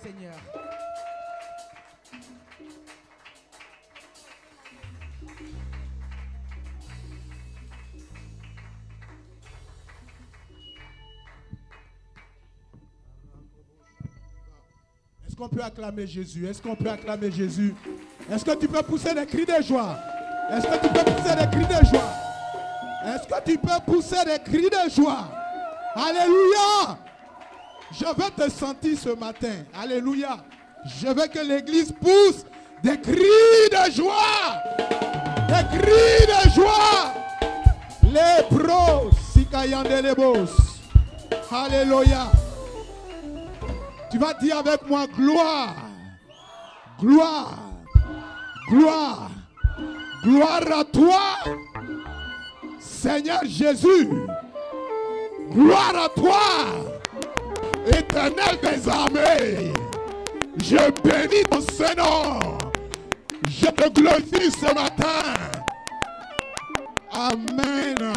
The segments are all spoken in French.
Seigneur. Est-ce qu'on peut acclamer Jésus? Est-ce qu'on peut acclamer Jésus? Est-ce que tu peux pousser des cris de joie? Est-ce que tu peux pousser des cris de joie? Est-ce que tu peux pousser des cris de joie? Alléluia! Je veux te sentir ce matin. Alléluia! Je veux que l'église pousse des cris de joie! Des cris de joie! Les pros, Sikayandelebos. Alléluia! Tu vas dire avec moi gloire, gloire, gloire, gloire à toi, Seigneur Jésus. Gloire à toi, Éternel des armées. Je bénis ton Saint-Nom. Je te glorifie ce matin. Amen.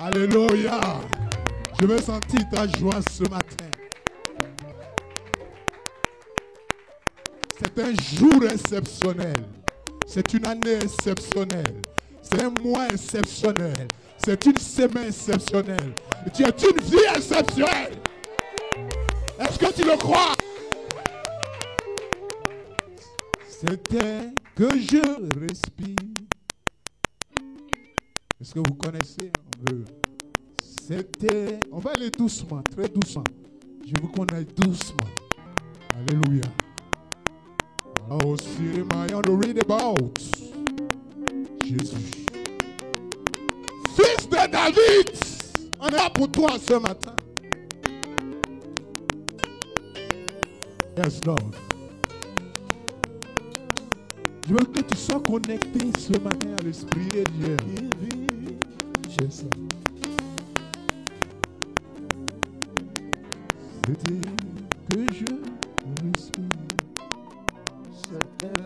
Alléluia. Je veux sentir ta joie ce matin. C'est un jour exceptionnel. C'est une année exceptionnelle. C'est un mois exceptionnel. C'est une semaine exceptionnelle. Tu es une vie exceptionnelle. Est-ce que tu le crois? C'était que je respire. Est-ce que vous connaissez? C'était... On va aller doucement, très doucement. Je vous connais doucement. Alléluia. Oh, see my on to read about Jésus. Fils de David, on est là pour toi ce matin. Yes, Lord. Je veux que tu sois connecté ce matin à l'Esprit de Dieu. Jésus. C'était que je respire. C'était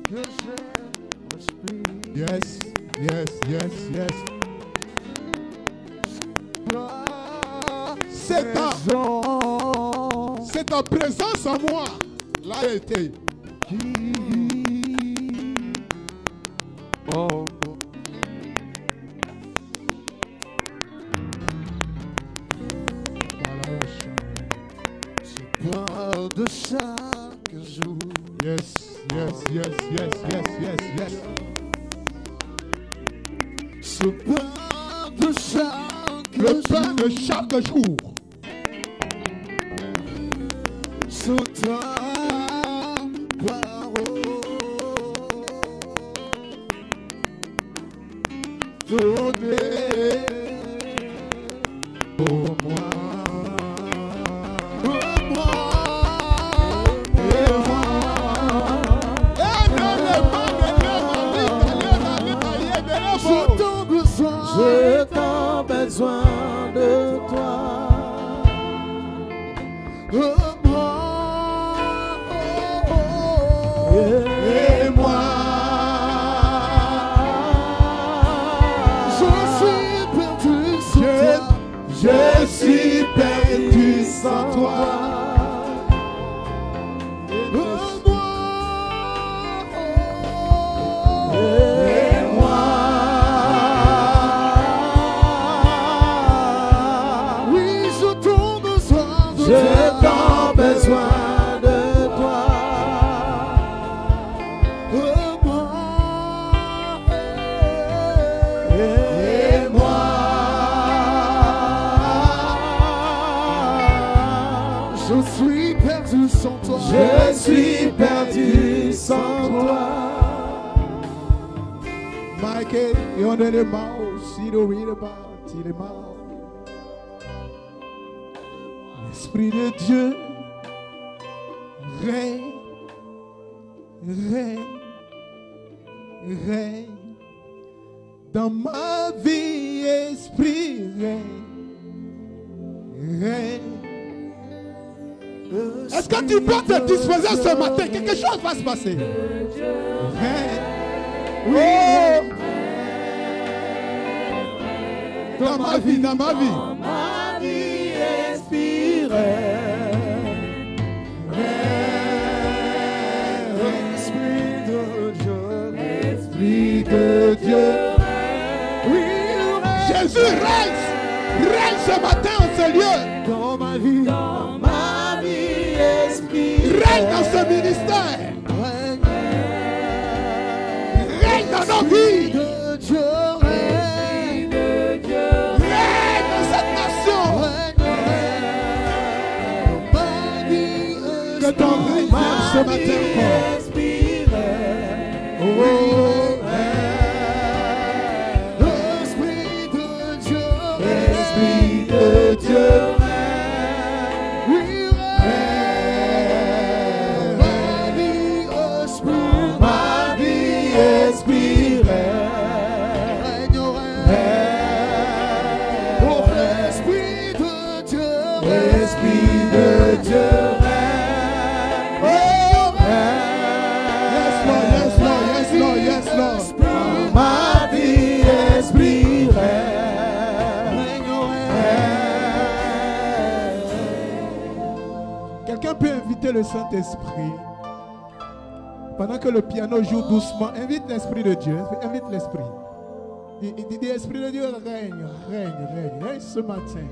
que je respire. Yes, yes, yes, yes. C'est ta présence en moi. Là était. Oh. De chaque jour. Yes, yes, yes, yes, yes, yes, yes. Ce pain de chaque jour. Le pain de chaque jour. Sous ta parole. Donner pour moi. J'ai tant besoin de toi. Et moi, je suis perdu sans toi. Je suis perdu sans toi. Michael, on est le mouse, il est le L'Esprit de Dieu règne, règne, règne dans ma vie. Esprit règne, règne. Est-ce que tu peux te disposer ce matin? Quelque chose va se passer. Oh, dans ma vie, dans ma vie. Dans ma vie, Esprit, Esprit de Dieu, Esprit de Dieu. Oui, Jésus règne ce matin en ce lieu. dans ma vie, Esprit, Règne dans ce ministère. Règne dans nos vies. de Dieu, Règne dans cette nation. Que ton règne vienne ce matin encore. Esprit de Dieu, Esprit de Dieu, oui, ma vie, Esprit, règne, oh, Esprit de Dieu, Esprit de Dieu, Yes, Lord, yes, Lord, yes, Lord, yes, Lord. ma vie, Esprit, règne, Quelqu'un peut inviter le Saint-Esprit. Pendant que le piano joue doucement, invite l'Esprit de Dieu. Invite l'Esprit. Il dit, Esprit de Dieu, règne, règne, règne. Règne ce matin.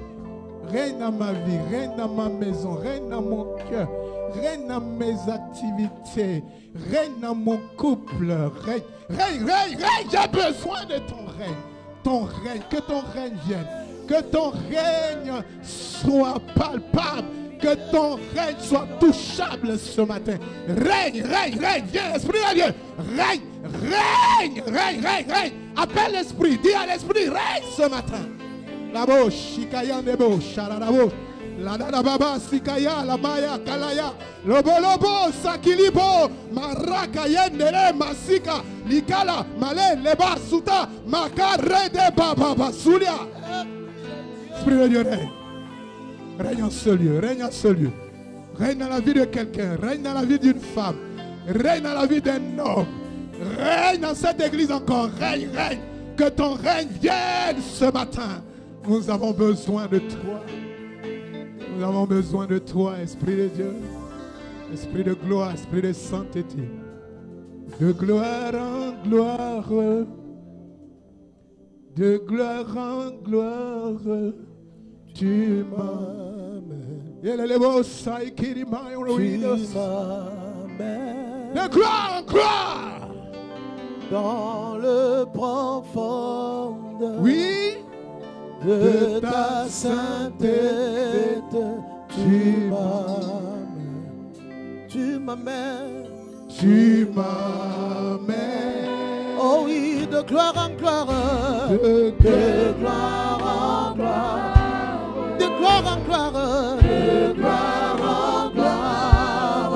Règne dans ma vie, règne dans ma maison, règne dans mon cœur, règne dans mes activités, règne dans mon couple. Règne, règne, règne, règne. J'ai besoin de ton règne. Ton règne, que ton règne vienne. Que ton règne soit palpable. Que ton règne soit touchable ce matin. Règne, règne, règne. Viens, Esprit de Dieu. Règne, règne, règne, règne, règne. Appelle l'Esprit. Dis à l'Esprit, règne ce matin. La bouche, Shikaya Nebo, Shararabo. La Baba, Sikaya, la Maya, Kalaya. Lobo, Sakilibo, Maraka, Yendele, Masika, Likala, Malé, Leba, Suta, Makare de Baba, Basulia. Esprit de Dieu, règne. Règne en ce lieu, règne en ce lieu. Règne dans la vie de quelqu'un, règne dans la vie d'une femme, règne dans la vie d'un homme. Règne dans cette église encore, règne, règne. Que ton règne vienne ce matin. Nous avons besoin de toi. Nous avons besoin de toi, Esprit de Dieu. Esprit de gloire, Esprit de sainteté. De gloire en gloire. De gloire en gloire. Tu m'amènes. De gloire en gloire. dans le profond Oui. de ta sainteté, tu m'amènes, Tu m'amènes. oh oui, de gloire en gloire, De gloire en gloire, de gloire en gloire, de gloire en gloire,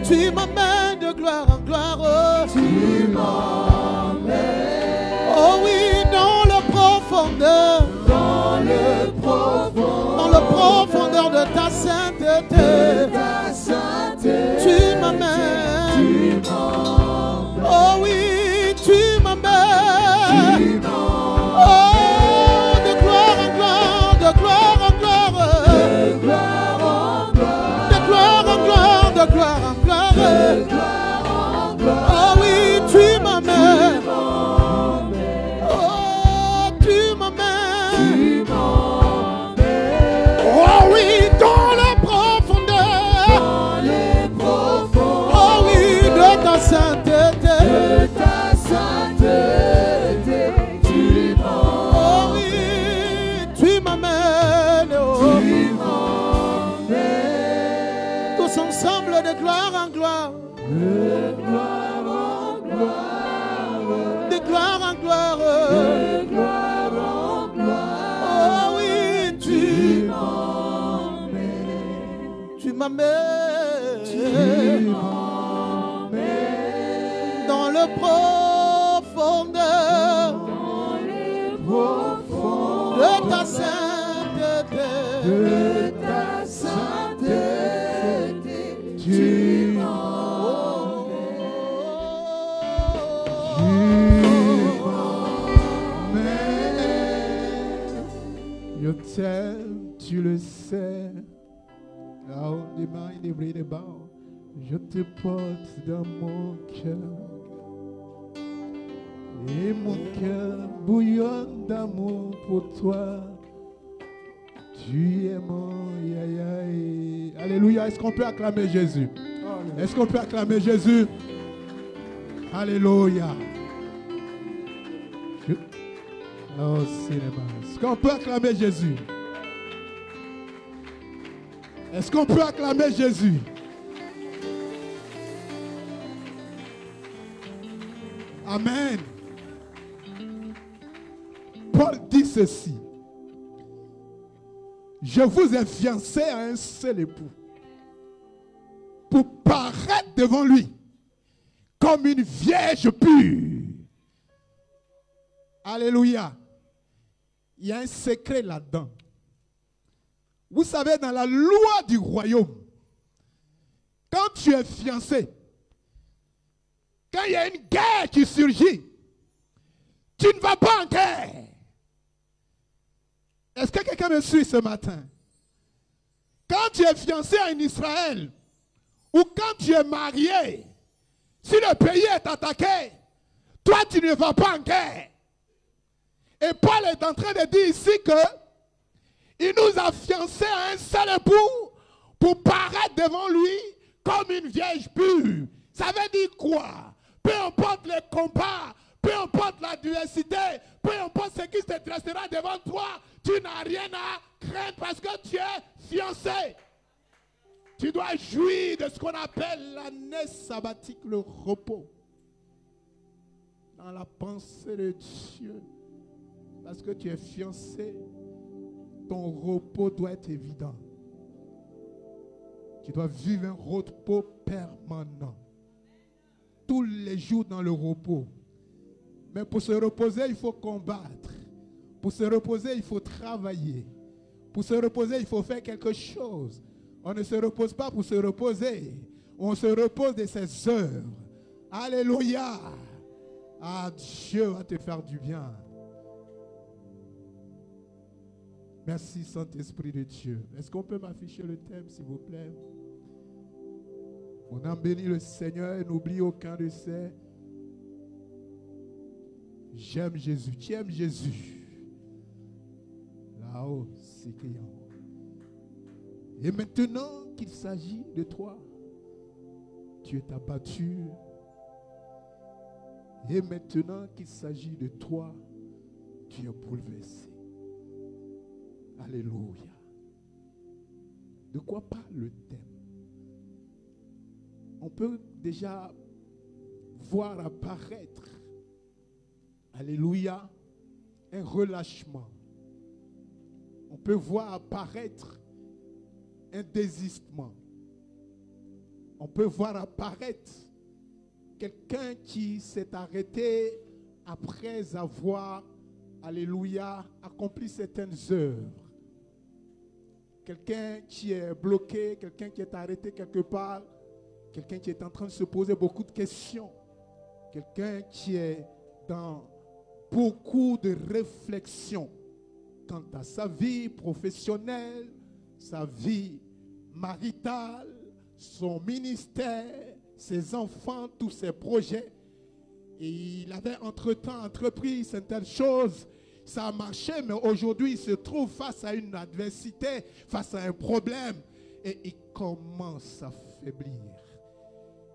tu m'amènes de gloire en gloire, tu m'amènes, oh oui, dans le profondeur, dans le profondeur de ta sainteté, tu m'amènes, oh oui, tu m'amènes, oh, de gloire en gloire, de gloire en gloire, de gloire en gloire, de gloire en gloire, de gloire en gloire, oh oui, tu m'amènes, oh, tu m'amènes, oh oui, dans la profondeur, oh oui, de ta sainteté, oh oui, tu m'amènes, oh, tous ensemble de gloire en gloire, de gloire en gloire, oh oui, tu m'amènes dans le profondeur de ta sainteté, Tu m'amènes. t'aime, tu le sais. Là-haut, des mains, des bris, des bas. Je te porte dans mon cœur. Et mon cœur bouillonne d'amour pour toi. Tu es mon yayaï. Alléluia. Est-ce qu'on peut acclamer Jésus? Est-ce qu'on peut acclamer Jésus? Alléluia. Oh, cinéma. Est-ce qu'on peut acclamer Jésus? Est-ce qu'on peut acclamer Jésus? Amen. Paul dit ceci. Je vous ai fiancé à un seul époux pour paraître devant lui comme une vierge pure. Alléluia. Il y a un secret là-dedans. Vous savez, dans la loi du royaume, quand tu es fiancé, quand il y a une guerre qui surgit, tu ne vas pas en guerre. Est-ce que quelqu'un me suit ce matin? Quand tu es fiancé à un Israël, ou quand tu es marié, si le pays est attaqué, toi tu ne vas pas en guerre. Et Paul est en train de dire ici que il nous a fiancés à un seul époux pour paraître devant lui comme une vierge pure. Ça veut dire quoi? Peu importe les combats, peu importe l'adversité, peu importe ce qui se dressera devant toi, tu n'as rien à craindre parce que tu es fiancé. Tu dois jouir de ce qu'on appelle l'année sabbatique, le repos. Dans la pensée de Dieu. Parce que tu es fiancé, ton repos doit être évident. Tu dois vivre un repos permanent. Tous les jours dans le repos. Mais pour se reposer, il faut combattre. Pour se reposer, il faut travailler. Pour se reposer, il faut faire quelque chose. On ne se repose pas pour se reposer. On se repose de ses œuvres. Alléluia. Ah, Dieu va te faire du bien. Merci Saint-Esprit de Dieu. Est-ce qu'on peut m'afficher le thème, s'il vous plaît? On embellit le Seigneur et n'oublie aucun de ses. J'aime Jésus. Tu aimes Jésus. Là-haut, c'est criant. Et maintenant qu'il s'agit de toi, tu es abattu. Et maintenant qu'il s'agit de toi, tu es bouleversé. Alléluia. De quoi parle le thème? On peut déjà voir apparaître, alléluia, un relâchement. On peut voir apparaître un désistement. On peut voir apparaître quelqu'un qui s'est arrêté après avoir, alléluia, accompli certaines œuvres. Quelqu'un qui est bloqué, quelqu'un qui est arrêté quelque part, quelqu'un qui est en train de se poser beaucoup de questions, quelqu'un qui est dans beaucoup de réflexions quant à sa vie professionnelle, sa vie maritale, son ministère, ses enfants, tous ses projets. Et il avait entre-temps entrepris certaines choses. Ça a marché, mais aujourd'hui, il se trouve face à une adversité, face à un problème. Et il commence à faiblir.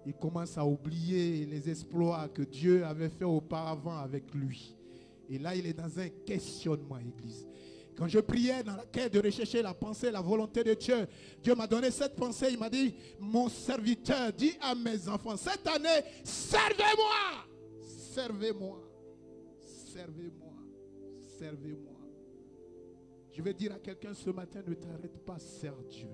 Il commence à oublier les exploits que Dieu avait fait auparavant avec lui. Et là, il est dans un questionnement, Église. Quand je priais dans la quête de rechercher la pensée, la volonté de Dieu, Dieu m'a donné cette pensée. Il m'a dit, mon serviteur, dis à mes enfants, cette année, servez-moi. Servez-moi. Servez-moi. Servez-moi. Je vais dire à quelqu'un ce matin, ne t'arrête pas, sers Dieu.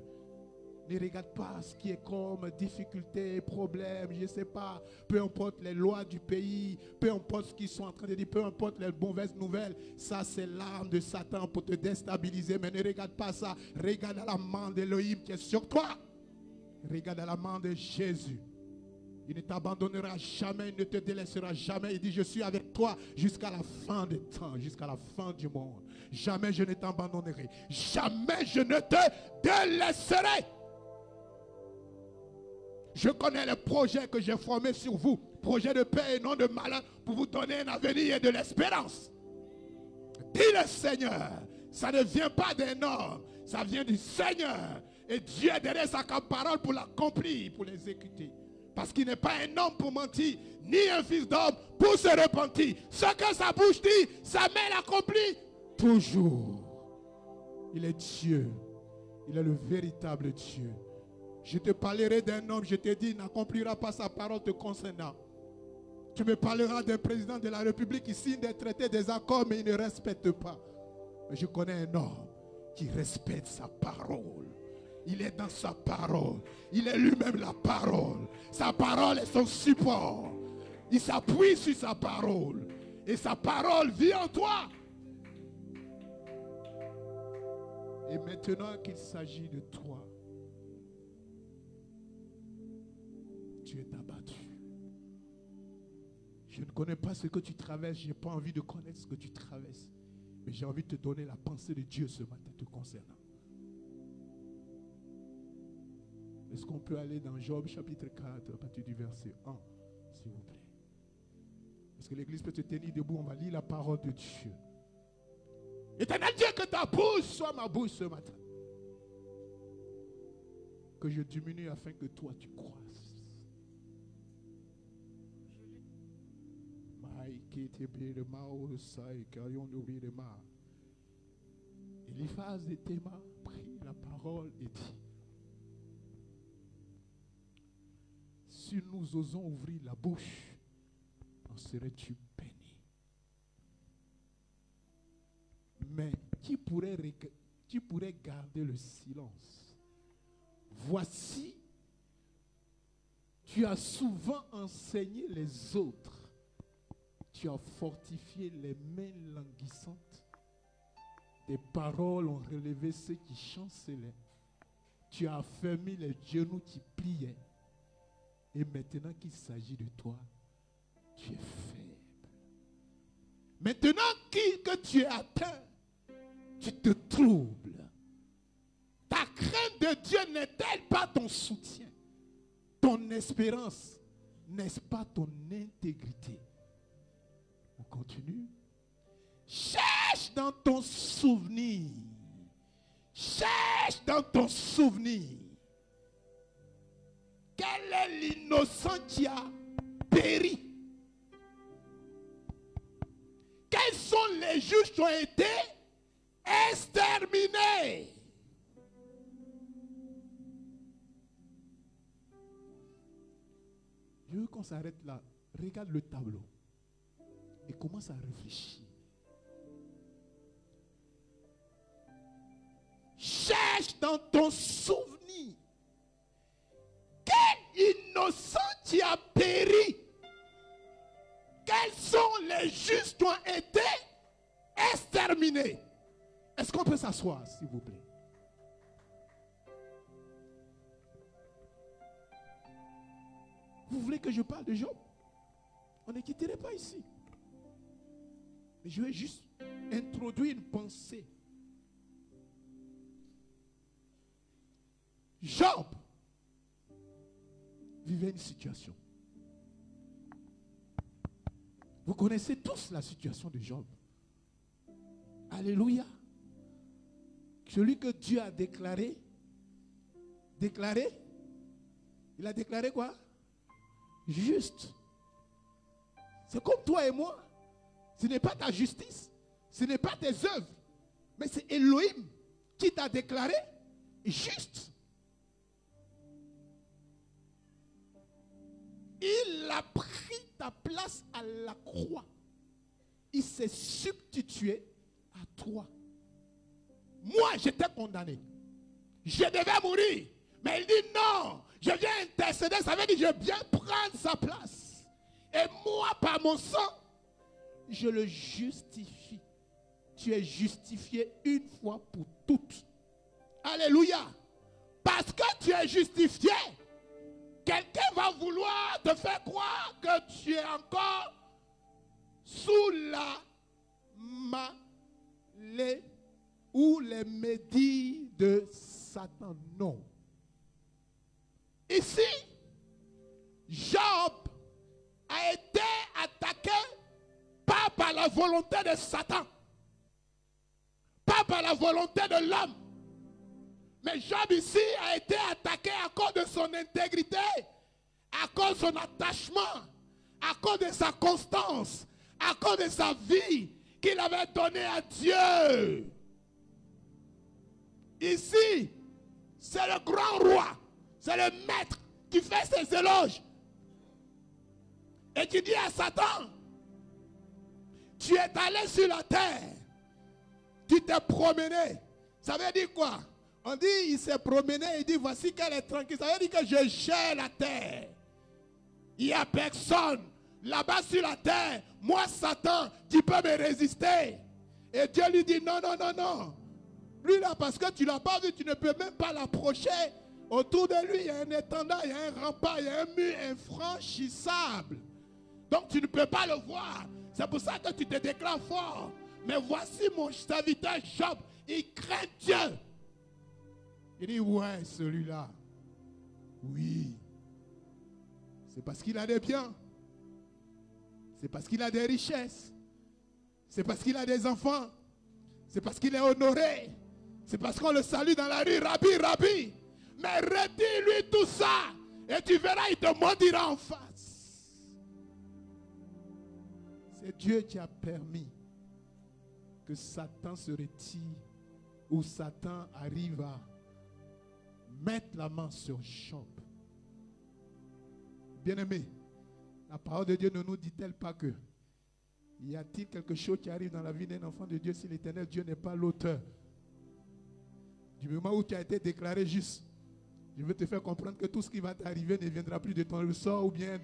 Ne regarde pas ce qui est comme difficulté, problème, je ne sais pas. Peu importe les lois du pays, peu importe ce qu'ils sont en train de dire, peu importe les mauvaises nouvelles. Ça, c'est l'arme de Satan pour te déstabiliser. Mais ne regarde pas ça. Regarde à la main d'Élohim qui est sur toi. Regarde à la main de Jésus. Il ne t'abandonnera jamais, il ne te délaissera jamais. Il dit, je suis avec toi jusqu'à la fin des temps, jusqu'à la fin du monde. Jamais je ne t'abandonnerai. Jamais je ne te délaisserai. Je connais les projets que j'ai formés sur vous. Projets de paix et non de malheur pour vous donner un avenir et de l'espérance. Dis le Seigneur, ça ne vient pas d'un homme, ça vient du Seigneur. Et Dieu est derrière sa parole pour l'accomplir, pour l'exécuter. Parce qu'il n'est pas un homme pour mentir, ni un fils d'homme pour se repentir. Ce que sa bouche dit, sa main l'accomplit toujours. Il est Dieu. Il est le véritable Dieu. Je te parlerai d'un homme, je te dis, il n'accomplira pas sa parole te concernant. Tu me parleras d'un président de la République qui signe des traités, des accords, mais il ne respecte pas. Mais je connais un homme qui respecte sa parole. Il est dans sa parole. Il est lui-même la parole. Sa parole est son support. Il s'appuie sur sa parole. Et sa parole vit en toi. Et maintenant qu'il s'agit de toi, tu es abattu. Je ne connais pas ce que tu traverses. Je n'ai pas envie de connaître ce que tu traverses. Mais j'ai envie de te donner la pensée de Dieu ce matin te concernant. Est-ce qu'on peut aller dans Job chapitre 4 à partir du verset 1, s'il vous plaît? Est-ce que l'église peut te tenir debout? On va lire la parole de Dieu. Éternel Dieu, que ta bouche soit ma bouche ce matin. Que je diminue afin que toi tu croisses. Eliphaz de Théma prit la parole et dit: si nous osons ouvrir la bouche, en serais-tu béni. Mais qui pourrait garder le silence? Voici, tu as souvent enseigné les autres. Tu as fortifié les mains languissantes. Tes paroles ont relevé ceux qui chancelaient. Tu as affermi les genoux qui pliaient. Et maintenant qu'il s'agit de toi, tu es faible. Maintenant que tu es atteint, tu te troubles. Ta crainte de Dieu n'est-elle pas ton soutien? Ton espérance, n'est-ce pas ton intégrité? On continue. Cherche dans ton souvenir. Cherche dans ton souvenir. Quel est l'innocent qui a péri? Quels sont les juges qui ont été exterminés? Je veux qu'on s'arrête là. Regarde le tableau et commence à réfléchir. Cherche dans ton souvenir. Quel innocent qui a péri? Quels sont les justes qui ont été exterminés? Est-ce qu'on peut s'asseoir, s'il vous plaît? Vous voulez que je parle de Job? On ne quitterait pas ici. Mais je vais juste introduire une pensée. Job vivait une situation. Vous connaissez tous la situation de Job. Alléluia. Celui que Dieu a déclaré. Il a déclaré quoi? Juste. C'est comme toi et moi. Ce n'est pas ta justice. Ce n'est pas tes œuvres. Mais c'est Elohim qui t'a déclaré juste. Il a pris ta place à la croix. Il s'est substitué à toi. Moi, j'étais condamné. Je devais mourir. Mais il dit non, je viens intercéder. Ça veut dire que je viens prendre sa place. Et moi, par mon sang, je le justifie. Tu es justifié une fois pour toutes. Alléluia. Parce que tu es justifié, quelqu'un va vouloir te faire croire que tu es encore sous la ou les médits de Satan. Non. Ici, Job a été attaqué pas par la volonté de Satan, pas par la volonté de l'homme. Mais Job ici a été attaqué à cause de son intégrité, à cause de son attachement, à cause de sa constance, à cause de sa vie qu'il avait donnée à Dieu. Ici, c'est le grand roi, c'est le maître qui fait ses éloges. Et tu dis à Satan, tu es allé sur la terre, tu t'es promené. Ça veut dire quoi? On dit, il s'est promené, il dit, voici qu'elle est tranquille. Ça veut dire que je gère la terre. Il n'y a personne là-bas sur la terre. Moi, Satan, tu peux me résister. Et Dieu lui dit, non, non, non, non. Lui là, parce que tu ne l'as pas vu, tu ne peux même pas l'approcher. Autour de lui, il y a un étendard, il y a un rempart, il y a un mur infranchissable. Donc tu ne peux pas le voir. C'est pour ça que tu te déclares fort. Mais voici mon serviteur Job, il craint Dieu. Il dit, ouais, celui-là, oui. C'est parce qu'il a des biens. C'est parce qu'il a des richesses. C'est parce qu'il a des enfants. C'est parce qu'il est honoré. C'est parce qu'on le salue dans la rue, Rabbi, Rabbi. Mais retire-lui tout ça. Et tu verras, il te maudira en face. C'est Dieu qui a permis que Satan se retire, ou Satan arrive à mettre la main sur Job. Bien-aimé, la parole de Dieu ne nous dit-elle pas que y a-t-il quelque chose qui arrive dans la vie d'un enfant de Dieu si l'Éternel Dieu n'est pas l'auteur? Du moment où tu as été déclaré juste, je veux te faire comprendre que tout ce qui va t'arriver ne viendra plus de ton ressort ou bien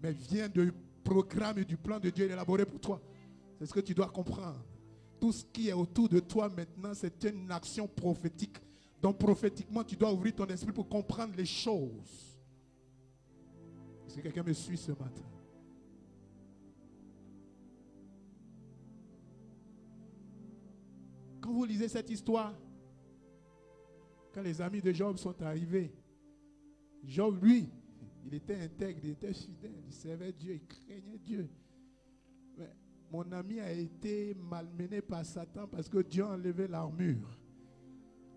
mais vient du programme et du plan de Dieu élaboré pour toi. C'est ce que tu dois comprendre. Tout ce qui est autour de toi maintenant, c'est une action prophétique. Donc prophétiquement, tu dois ouvrir ton esprit pour comprendre les choses. Est-ce que quelqu'un me suit ce matin? Quand vous lisez cette histoire, quand les amis de Job sont arrivés, Job, lui, il était intègre, il était fidèle, il servait Dieu, il craignait Dieu. Mais mon ami a été malmené par Satan parce que Dieu a enlevé l'armure.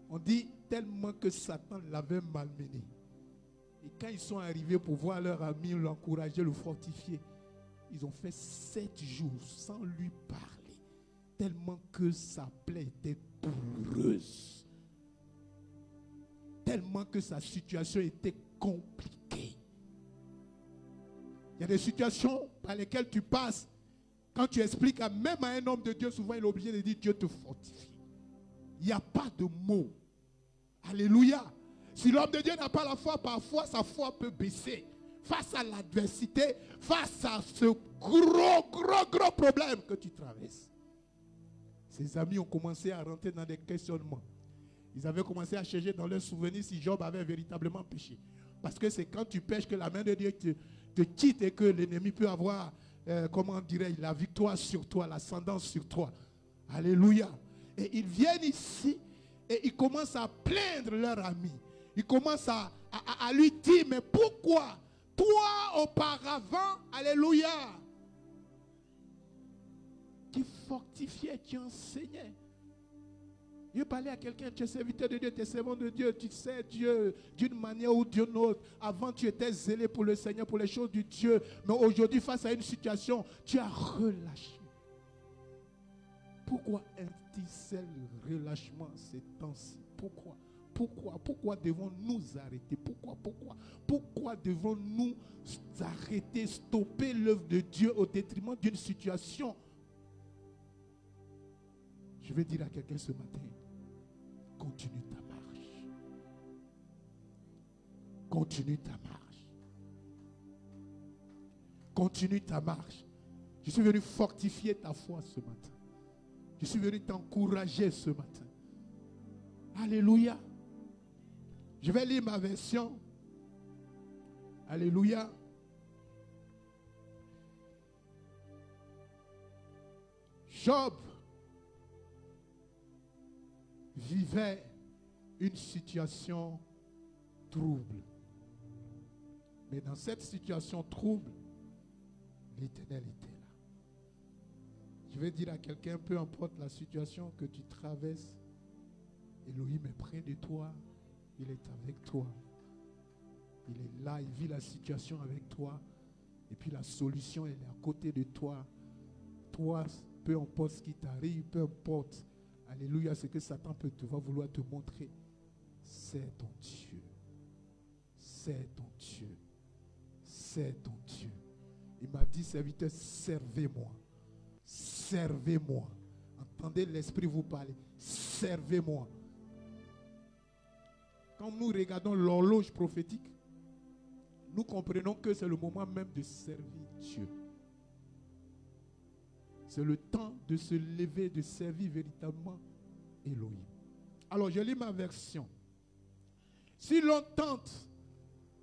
On dit tellement que Satan l'avait malmené. Et quand ils sont arrivés pour voir leur ami, l'encourager, le fortifier, ils ont fait 7 jours sans lui parler. Tellement que sa plaie était douloureuse. Tellement que sa situation était compliquée. Il y a des situations par lesquelles tu passes. Quand tu expliques même à un homme de Dieu, souvent il est obligé de dire Dieu te fortifie. Il n'y a pas de mots. Alléluia. Si l'homme de Dieu n'a pas la foi, parfois sa foi peut baisser. Face à l'adversité, face à ce gros problème que tu traverses. Ses amis ont commencé à rentrer dans des questionnements. Ils avaient commencé à chercher dans leurs souvenirs si Job avait véritablement péché. Parce que c'est quand tu pêches que la main de Dieu te quitte et que l'ennemi peut avoir, comment dirais-je, la victoire sur toi, l'ascendance sur toi. Alléluia. Et ils viennent ici et ils commencent à plaindre leur ami. Ils commencent à lui dire, mais pourquoi toi auparavant, alléluia, qui fortifiait, qui enseignait. Je parlais à quelqu'un, tu es serviteur de Dieu, tu es servant de Dieu, tu sais Dieu d'une manière ou d'une autre. Avant, tu étais zélé pour le Seigneur, pour les choses du Dieu. Mais aujourd'hui, face à une situation, tu as relâché. Pourquoi un petit seul relâchement ces temps-ci? Pourquoi devons-nous arrêter? Pourquoi devons-nous arrêter, stopper l'œuvre de Dieu au détriment d'une situation? Je vais dire à quelqu'un ce matin, continue ta marche. Continue ta marche. Continue ta marche. Je suis venu fortifier ta foi ce matin. Je suis venu t'encourager ce matin. Alléluia. Je vais lire ma version. Alléluia. Job vivait une situation trouble. Mais dans cette situation trouble, l'Éternel était là. Je vais dire à quelqu'un, peu importe la situation que tu traverses, Elohim est près de toi, il est avec toi. Il est là, il vit la situation avec toi. Et puis la solution, elle est à côté de toi. Toi, peu importe ce qui t'arrive, peu importe, alléluia, ce que Satan va vouloir te montrer, c'est ton Dieu. C'est ton Dieu. C'est ton Dieu. Il m'a dit, serviteur, servez-moi. Servez-moi. Entendez l'Esprit vous parler. Servez-moi. Quand nous regardons l'horloge prophétique, nous comprenons que c'est le moment même de servir Dieu. C'est le temps de se lever, de servir véritablement Elohim. Alors je lis ma version. Si l'on tente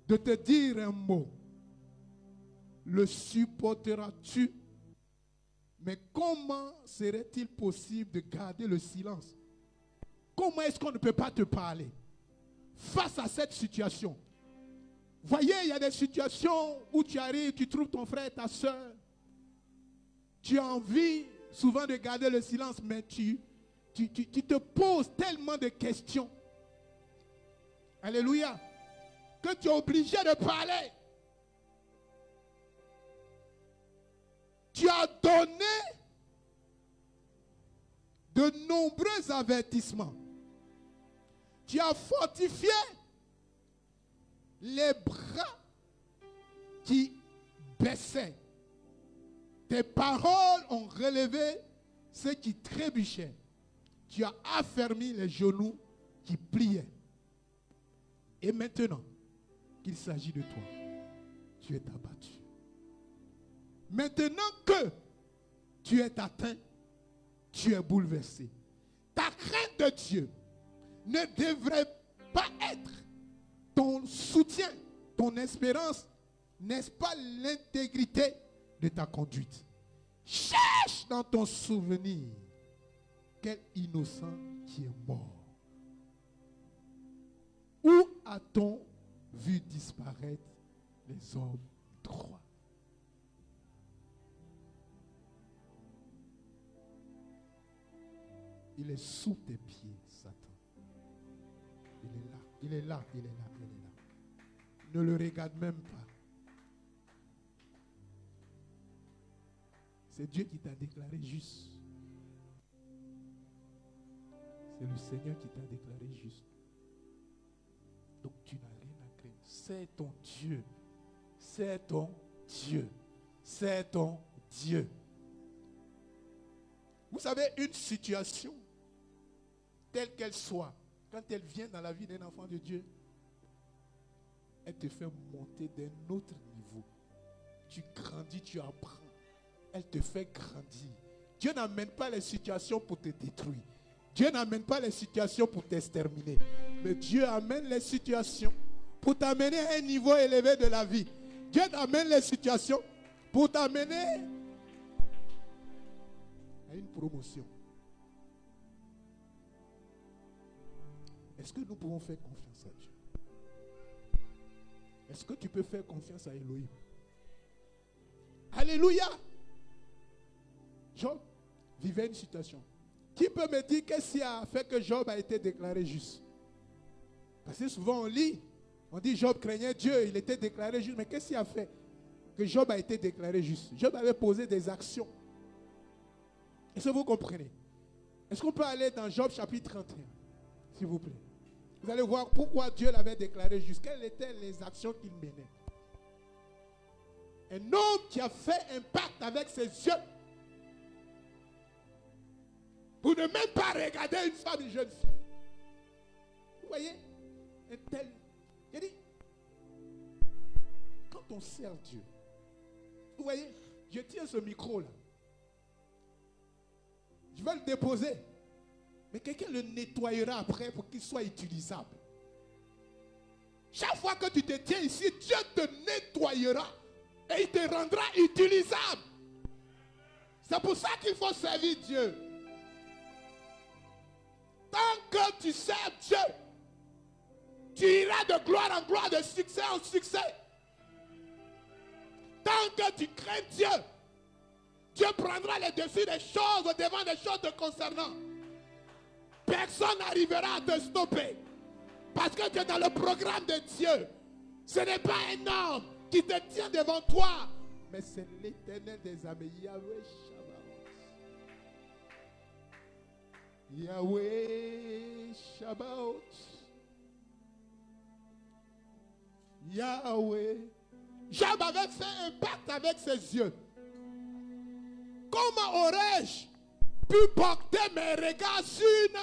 de te dire un mot, le supporteras-tu? Mais comment serait-il possible de garder le silence? Comment est-ce qu'on ne peut pas te parler face à cette situation? Voyez, il y a des situations où tu arrives, tu trouves ton frère et ta soeur. Tu as envie souvent de garder le silence, mais tu te poses tellement de questions. Alléluia. Que tu es obligé de parler. Tu as donné de nombreux avertissements. Tu as fortifié les bras qui baissaient. Tes paroles ont relevé ceux qui trébuchaient. Tu as affermi les genoux qui pliaient. Et maintenant qu'il s'agit de toi, tu es abattu. Maintenant que tu es atteint, tu es bouleversé. Ta crainte de Dieu ne devrait pas être ton soutien, ton espérance, n'est-ce pas l'intégrité de ta conduite? Cherche dans ton souvenir quel innocent qui est mort. Où a-t-on vu disparaître les hommes droits? Il est sous tes pieds, Satan. Il est là, il est là, il est là, il est là. Ne le regarde même pas. C'est Dieu qui t'a déclaré juste. C'est le Seigneur qui t'a déclaré juste. Donc tu n'as rien à craindre. C'est ton Dieu. C'est ton Dieu. C'est ton Dieu. Vous savez, une situation, telle qu'elle soit, quand elle vient dans la vie d'un enfant de Dieu, elle te fait monter d'un autre niveau. Tu grandis, tu apprends. Elle te fait grandir. Dieu n'amène pas les situations pour te détruire. Dieu n'amène pas les situations pour t'exterminer. Mais Dieu amène les situations pour t'amener à un niveau élevé de la vie. Dieu t'amène les situations pour t'amener à une promotion. Est-ce que nous pouvons faire confiance à Dieu? Est-ce que tu peux faire confiance à Elohim? Alléluia! Job vivait une situation. Qui peut me dire qu'est-ce qui a fait que Job a été déclaré juste? Parce que souvent on lit, on dit Job craignait Dieu, il était déclaré juste. Mais qu'est-ce qui a fait que Job a été déclaré juste? Job avait posé des actions. Est-ce que vous comprenez? Est-ce qu'on peut aller dans Job chapitre 31, s'il vous plaît? Vous allez voir pourquoi Dieu l'avait déclaré juste. Quelles étaient les actions qu'il menait? Un homme qui a fait un pacte avec ses yeux pour ne même pas regarder une femme, une jeune fille. Vous voyez? Un tel. Il dit, quand on sert Dieu, vous voyez, je tiens ce micro là. Je vais le déposer. Mais quelqu'un le nettoyera après pour qu'il soit utilisable. Chaque fois que tu te tiens ici, Dieu te nettoyera et il te rendra utilisable. C'est pour ça qu'il faut servir Dieu. Tant que tu sers Dieu, tu iras de gloire en gloire, de succès en succès. Tant que tu crains Dieu, Dieu prendra les dessus des choses devant des choses te concernant. Personne n'arrivera à te stopper. Parce que tu es dans le programme de Dieu. Ce n'est pas un homme qui te tient devant toi, mais c'est l'Éternel des armées, Yahweh Shabbat. Yahweh Shabbat. Yahweh. Job avait fait un pacte avec ses yeux. Comment aurais-je pu porter mes regards sur une...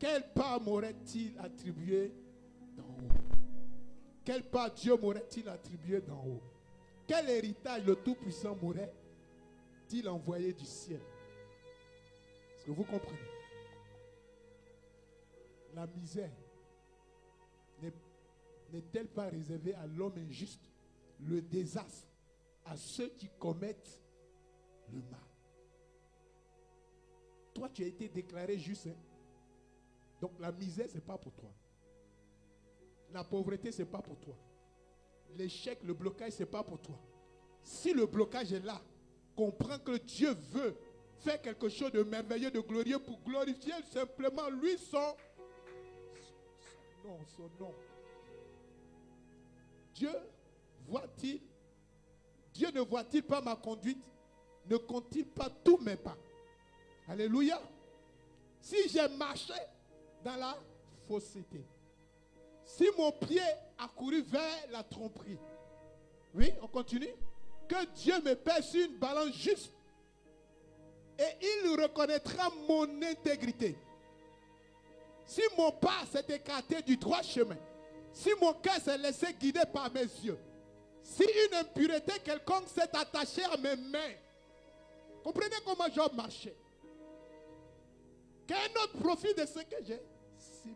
Quelle part m'aurait-il attribué d'en haut? Quelle part Dieu m'aurait-il attribué d'en haut? Quel héritage le Tout-Puissant m'aurait-il envoyé du ciel? Est-ce que vous comprenez? La misère n'est-elle pas réservée à l'homme injuste? Le désastre à ceux qui commettent le mal. Toi, tu as été déclaré juste. Hein? Donc la misère, ce n'est pas pour toi. La pauvreté, ce n'est pas pour toi. L'échec, le blocage, ce n'est pas pour toi. Si le blocage est là, comprends que Dieu veut faire quelque chose de merveilleux, de glorieux pour glorifier simplement lui son nom. Dieu voit-il, Dieu ne voit-il pas ma conduite? Ne compte-t-il pas tous mes pas? Alléluia. Si j'ai marché dans la fausseté, si mon pied a couru vers la tromperie, oui, on continue, que Dieu me pèse sur une balance juste et il reconnaîtra mon intégrité. Si mon pas s'est écarté du droit chemin, si mon cœur s'est laissé guider par mes yeux, si une impureté quelconque s'est attachée à mes mains, comprenez comment Job marchait. Quel autre profit de ce que j'ai simé?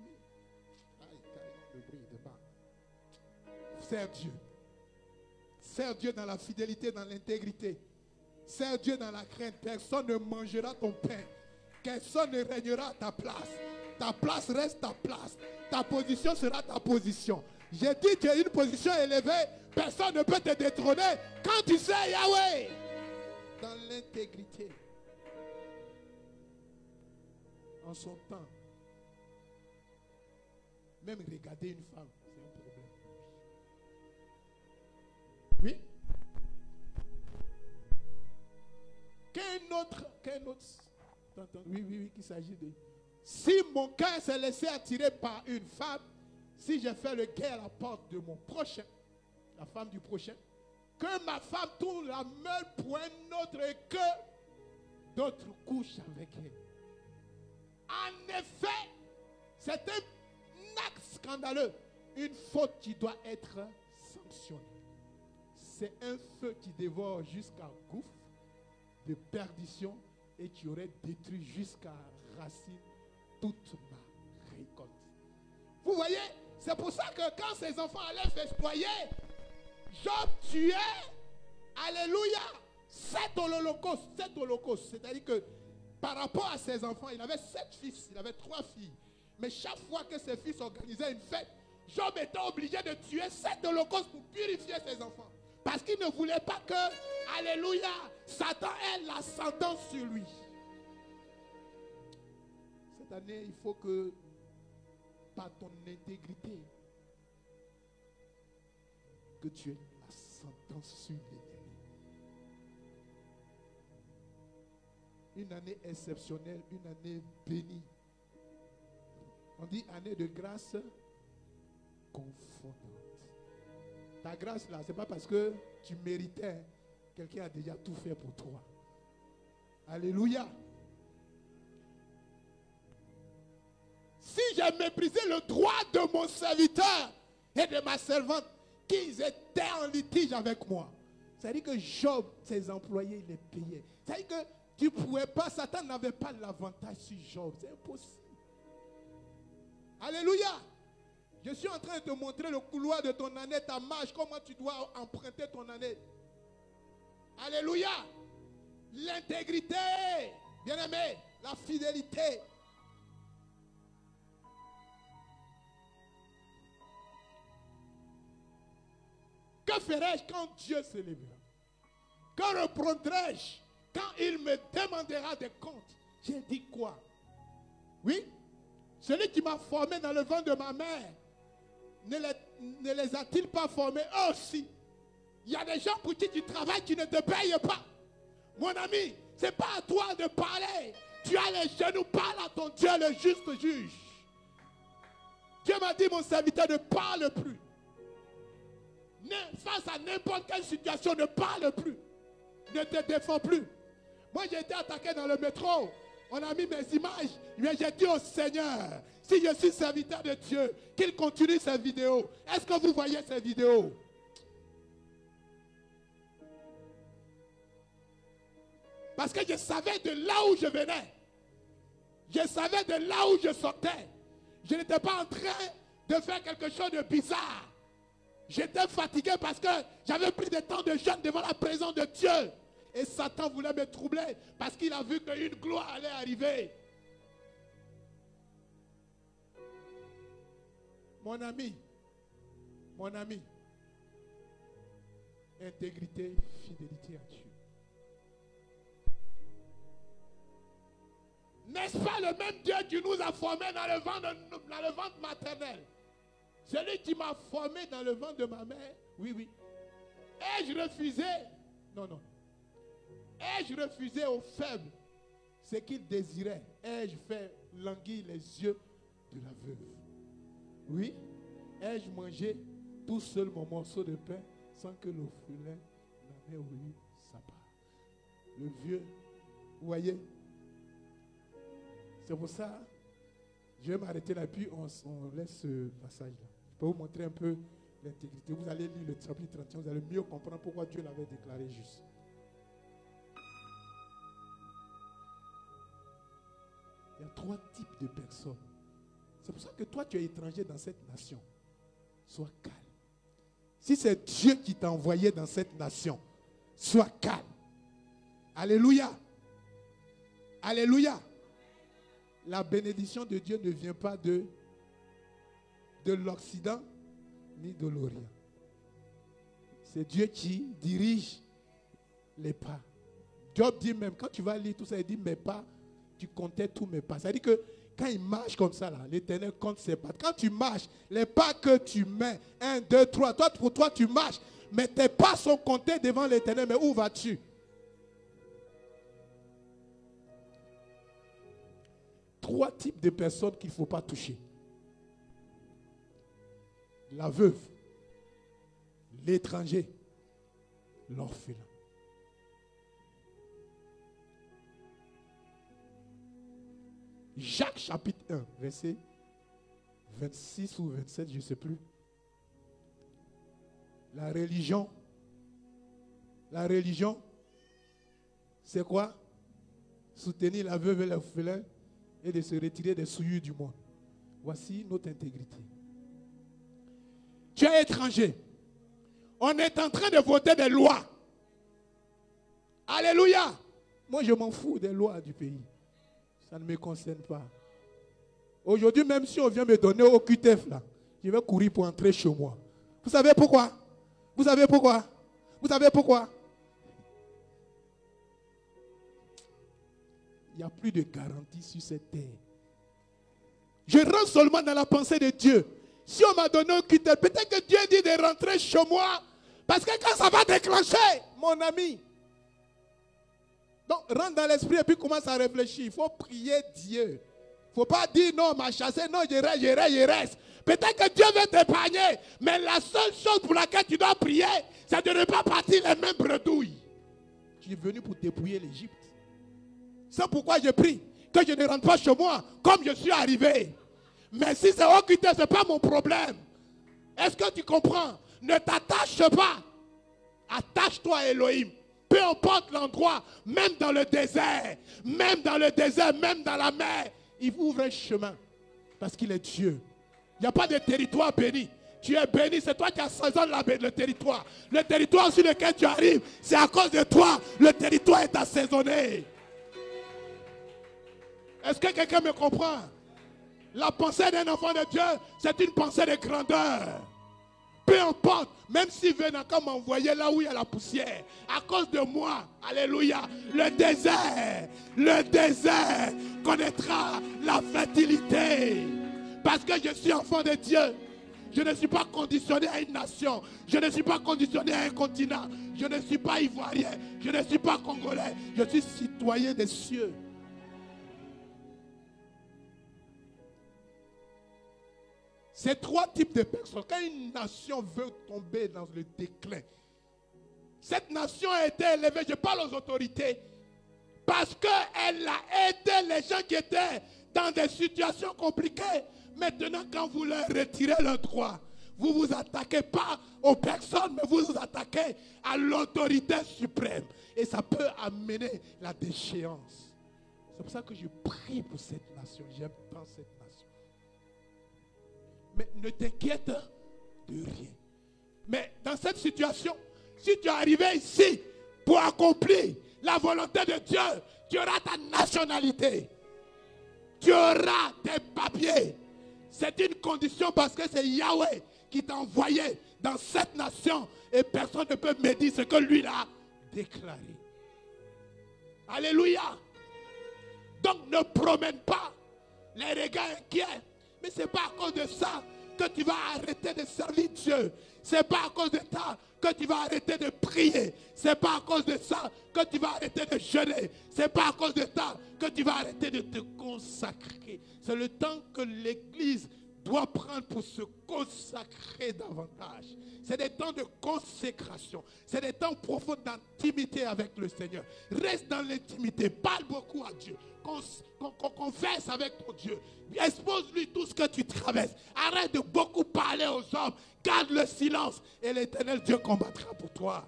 Le bruit de bas. Sers Dieu. Sers Dieu dans la fidélité, dans l'intégrité. Sers Dieu dans la crainte. Personne ne mangera ton pain. Personne ne régnera à ta place. Ta place reste ta place. Ta position sera ta position. J'ai dit tu as une position élevée. Personne ne peut te détrôner quand tu sais Yahweh. Dans l'intégrité. En son temps, même regarder une femme, c'est un problème. Oui? Qu'un autre, oui, qu'il s'agit de... Si mon cœur s'est laissé attirer par une femme, si j'ai fait le guet à la porte de mon prochain, la femme du prochain, que ma femme tourne la meule pour un autre et que d'autres couchent avec elle. En effet, c'est un acte scandaleux, une faute qui doit être sanctionnée. C'est un feu qui dévore jusqu'à gouffre de perdition et qui aurait détruit jusqu'à racine toute ma récolte. Vous voyez, c'est pour ça que quand ses enfants allaient festoyer, Job tuait, alléluia, 7 holocaustes. C'est-à-dire que par rapport à ses enfants, il avait 7 fils, il avait 3 filles. Mais chaque fois que ses fils organisaient une fête, Job était obligé de tuer 7 holocaustes pour purifier ses enfants. Parce qu'il ne voulait pas que, alléluia, Satan ait la sentence sur lui. Cette année, il faut que, par ton intégrité, que tu aies la sentence sur l'ennemi. Une année exceptionnelle, une année bénie. On dit année de grâce confondante. Ta grâce là, ce n'est pas parce que tu méritais. Quelqu'un a déjà tout fait pour toi. Alléluia. Si j'ai méprisé le droit de mon serviteur et de ma servante, qu'ils étaient en litige avec moi. C'est-à-dire que Job, ses employés, il les payait. C'est-à-dire que Tu ne pouvais pas, Satan n'avait pas l'avantage sur Job. C'est impossible. Alléluia. Je suis en train de te montrer le couloir de ton année, ta marche, comment tu dois emprunter ton année. Alléluia. L'intégrité, bien-aimé, la fidélité. Que ferai-je quand Dieu se lèvera? Que reprendrai-je quand il me demandera des comptes? J'ai dit quoi? Oui? Celui qui m'a formé dans le ventre de ma mère, ne les a-t-il pas formés eux aussi? Il y a des gens pour qui tu travailles qui ne te payent pas. Mon ami, ce n'est pas à toi de parler. Tu as les genoux, parle à ton Dieu, le juste juge. Dieu m'a dit, mon serviteur, ne parle plus. Face à n'importe quelle situation, ne parle plus. Ne te défends plus. Moi, j'ai été attaqué dans le métro. On a mis mes images. Mais j'ai dit au Seigneur, si je suis serviteur de Dieu, qu'il continue ces vidéos. Est-ce que vous voyez ces vidéos? Parce que je savais de là où je venais. Je savais de là où je sortais. Je n'étais pas en train de faire quelque chose de bizarre. J'étais fatigué parce que j'avais pris des temps de jeûne devant la présence de Dieu. Et Satan voulait me troubler parce qu'il a vu qu'une gloire allait arriver. Mon ami, intégrité, fidélité à Dieu. N'est-ce pas le même Dieu qui nous a formés dans le ventre maternel? Celui qui m'a formé dans le ventre de ma mère, oui. Ai-je refusé? Non. Ai-je refusé aux faibles ce qu'ils désiraient? Ai-je fait languir les yeux de la veuve? Oui. Ai-je mangé tout seul mon morceau de pain sans que l'orphelin n'en ait eu sa part? Le vieux, vous voyez? C'est pour ça, je vais m'arrêter là, puis on laisse ce passage-là. Je peux vous montrer un peu l'intégrité. Vous allez lire le chapitre 31, vous allez mieux comprendre pourquoi Dieu l'avait déclaré juste. Il y a 3 types de personnes. C'est pour ça que toi, tu es étranger dans cette nation. Sois calme. Si c'est Dieu qui t'a envoyé dans cette nation, sois calme. Alléluia. Alléluia. La bénédiction de Dieu ne vient pas de l'Occident ni de l'Orient. C'est Dieu qui dirige les pas. Job dit même, quand tu vas lire tout ça, il dit mes pas, tu comptais tous mes pas. C'est-à-dire que quand il marche comme ça, l'Éternel compte ses pas. Quand tu marches, les pas que tu mets, 1, 2, 3, pour toi tu marches, mais tes pas sont comptés devant l'Éternel, mais où vas-tu? Trois types de personnes qu'il ne faut pas toucher. La veuve, l'étranger, l'orphelin. Jacques chapitre 1, verset 26 ou 27, je ne sais plus. La religion, c'est quoi? Soutenir la veuve et l'orphelin et de se retirer des souillures du monde. Voici notre intégrité. Tu es étranger. On est en train de voter des lois. Alléluia. Moi, je m'en fous des lois du pays. Ça ne me concerne pas. Aujourd'hui, même si on vient me donner au QTF, là, je vais courir pour entrer chez moi. Vous savez pourquoi? Vous savez pourquoi? Vous savez pourquoi? Il n'y a plus de garantie sur cette terre. Je rentre seulement dans la pensée de Dieu. Si on m'a donné un QTF, peut-être que Dieu dit de rentrer chez moi. Parce que quand ça va déclencher, mon ami. Donc, rentre dans l'esprit et puis commence à réfléchir. Il faut prier Dieu. Il ne faut pas dire non, on m'a chassé, non, je reste. Peut-être que Dieu veut t'épargner. Mais la seule chose pour laquelle tu dois prier, c'est de ne pas partir les mêmes bredouilles. Tu es venu pour dépouiller l'Égypte. C'est pourquoi je prie que je ne rentre pas chez moi comme je suis arrivé. Mais si c'est occulté, ce n'est pas mon problème. Est-ce que tu comprends? Ne t'attache pas. Attache-toi à Elohim. Peu importe l'endroit, même dans le désert, même dans la mer, il ouvre un chemin parce qu'il est Dieu. Il n'y a pas de territoire béni. Tu es béni, c'est toi qui assaisonnes le territoire. Le territoire sur lequel tu arrives, c'est à cause de toi. Le territoire est assaisonné. Est-ce que quelqu'un me comprend? La pensée d'un enfant de Dieu, c'est une pensée de grandeur. Peu importe, même s'il veut encore m'envoyer là où il y a la poussière, à cause de moi, alléluia, le désert connaîtra la fertilité. Parce que je suis enfant de Dieu. Je ne suis pas conditionné à une nation. Je ne suis pas conditionné à un continent. Je ne suis pas ivoirien. Je ne suis pas congolais. Je suis citoyen des cieux. C'est trois types de personnes. Quand une nation veut tomber dans le déclin, cette nation a été élevée, je parle aux autorités, parce qu'elle a aidé les gens qui étaient dans des situations compliquées. Maintenant, quand vous leur retirez leurs droits, vous ne vous attaquez pas aux personnes, mais vous vous attaquez à l'autorité suprême. Et ça peut amener la déchéance. C'est pour ça que je prie pour cette nation. J'aime tant cette nation. Mais ne t'inquiète de rien. Mais dans cette situation, si tu es arrivé ici pour accomplir la volonté de Dieu, tu auras ta nationalité. Tu auras tes papiers. C'est une condition parce que c'est Yahweh qui t'a envoyé dans cette nation et personne ne peut me dire ce que lui a déclaré. Alléluia. Donc ne promène pas les regards inquiets. Mais ce n'est pas à cause de ça que tu vas arrêter de servir Dieu. Ce n'est pas à cause de ça que tu vas arrêter de prier. Ce n'est pas à cause de ça que tu vas arrêter de jeûner. Ce n'est pas à cause de ça que tu vas arrêter de te consacrer. C'est le temps que l'Église doit prendre pour se consacrer davantage. C'est des temps de consécration. C'est des temps profonds d'intimité avec le Seigneur. Reste dans l'intimité. Parle beaucoup à Dieu. Confesse avec ton Dieu. Expose-lui tout ce que tu traverses. Arrête de beaucoup parler aux hommes. Garde le silence. Et l'Éternel Dieu combattra pour toi.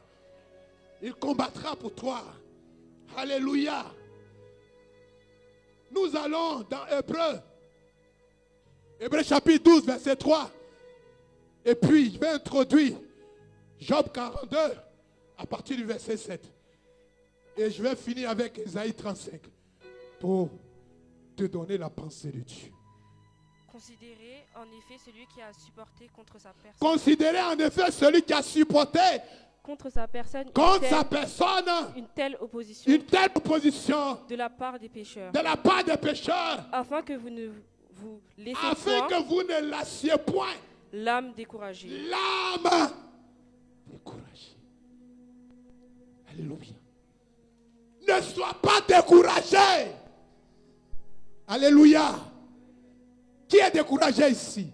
Il combattra pour toi. Alléluia. Nous allons dans Hébreux. Hébreux chapitre 12, verset 3. Et puis, je vais introduire Job 42 à partir du verset 7. Et je vais finir avec Ésaïe 35 pour te donner la pensée de Dieu. Considérez en effet celui qui a supporté contre sa personne. Considérez en effet celui qui a supporté contre sa personne, une telle opposition de la part des pécheurs. De la part des pécheurs. Afin que vous ne vous laissiez afin que vous ne lassiez point l'âme découragée. L'âme découragée. Alléluia. Ne sois pas découragé. Alléluia. Qui est découragé ici?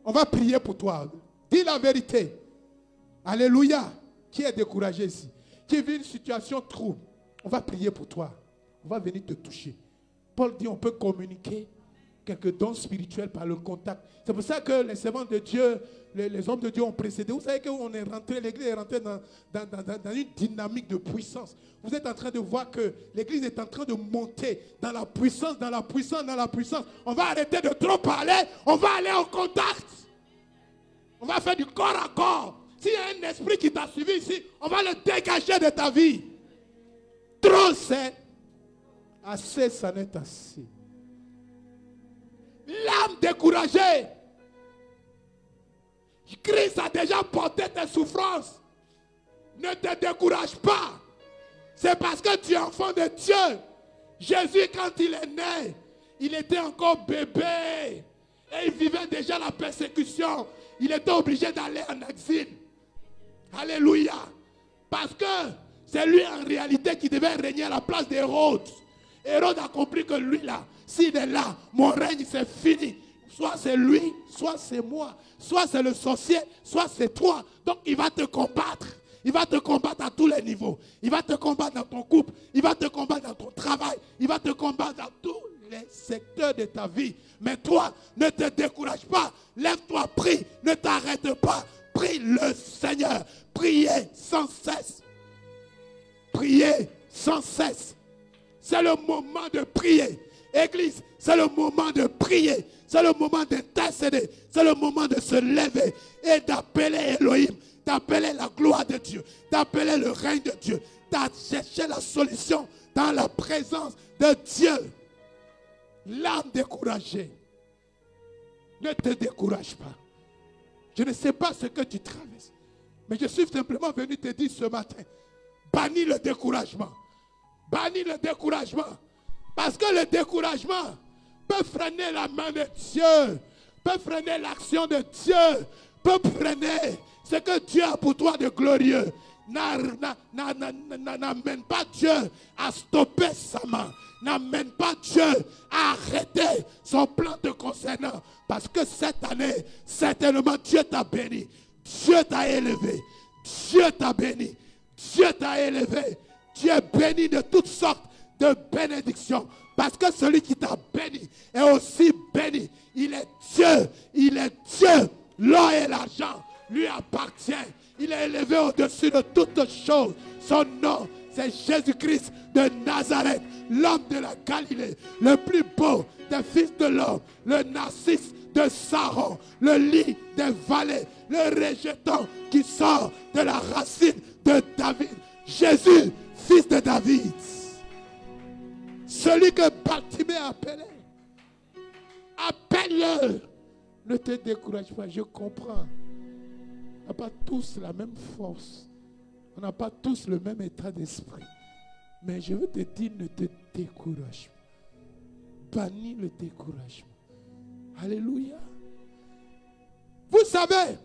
On va prier pour toi. Dis la vérité. Alléluia. Qui est découragé ici? Qui vit une situation trouble? On va prier pour toi. On va venir te toucher. Paul dit on peut communiquer quelques dons spirituels par le contact. C'est pour ça que les servants de Dieu, les hommes de Dieu ont précédé. Vous savez qu'on est rentré, l'église est rentrée dans une dynamique de puissance. Vous êtes en train de voir que l'église est en train de monter dans la puissance, dans la puissance, dans la puissance. On va arrêter de trop parler, on va aller au contact. On va faire du corps à corps. S'il y a un esprit qui t'a suivi ici, on va le dégager de ta vie. Trop c'est assez, ça n'est assez. L'âme découragée. Christ a déjà porté tes souffrances. Ne te décourage pas. C'est parce que tu es enfant de Dieu. Jésus, quand il est né, il était encore bébé. Et il vivait déjà la persécution. Il était obligé d'aller en exil. Alléluia. Parce que c'est lui en réalité qui devait régner à la place d'Hérode. Hérode a compris que lui là, s'il est là, mon règne c'est fini. Soit c'est lui, soit c'est moi. Soit c'est le sorcier, soit c'est toi. Donc il va te combattre. Il va te combattre à tous les niveaux. Il va te combattre dans ton couple. Il va te combattre dans ton travail. Il va te combattre dans tous les secteurs de ta vie. Mais toi, ne te décourage pas. Lève-toi, prie. Ne t'arrête pas. Prie le Seigneur. Priez sans cesse. prier sans cesse. C'est le moment de prier. Église, c'est le moment de prier. C'est le moment d'intercéder. C'est le moment de se lever et d'appeler Elohim, d'appeler la gloire de Dieu, d'appeler le règne de Dieu, de chercher la solution dans la présence de Dieu. L'âme découragée, ne te décourage pas. Je ne sais pas ce que tu traverses, mais je suis simplement venu te dire ce matin, bannis le découragement. Bannis le découragement. Parce que le découragement peut freiner la main de Dieu, peut freiner l'action de Dieu, peut freiner ce que Dieu a pour toi de glorieux. N'amène pas Dieu à stopper sa main. N'amène pas Dieu à arrêter son plan te concernant. Parce que cette année, certainement Dieu t'a béni. Dieu t'a élevé. Dieu t'a béni. Dieu t'a élevé. Tu es béni de toutes sortes de bénédictions. Parce que celui qui t'a béni est aussi béni. Il est Dieu. Il est Dieu. L'or et l'argent lui appartient. Il est élevé au-dessus de toutes choses. Son nom, c'est Jésus-Christ de Nazareth, l'homme de la Galilée, le plus beau des fils de l'homme, le narcisse de Saron, le lit des vallées, le rejeton qui sort de la racine de David. Jésus, fils de David. Celui que Bartimée appelait. Appelle-le. Ne te décourage pas, je comprends. On n'a pas tous la même force. On n'a pas tous le même état d'esprit. Mais je veux te dire, ne te décourage pas. Bannis le découragement. Alléluia. Vous savez,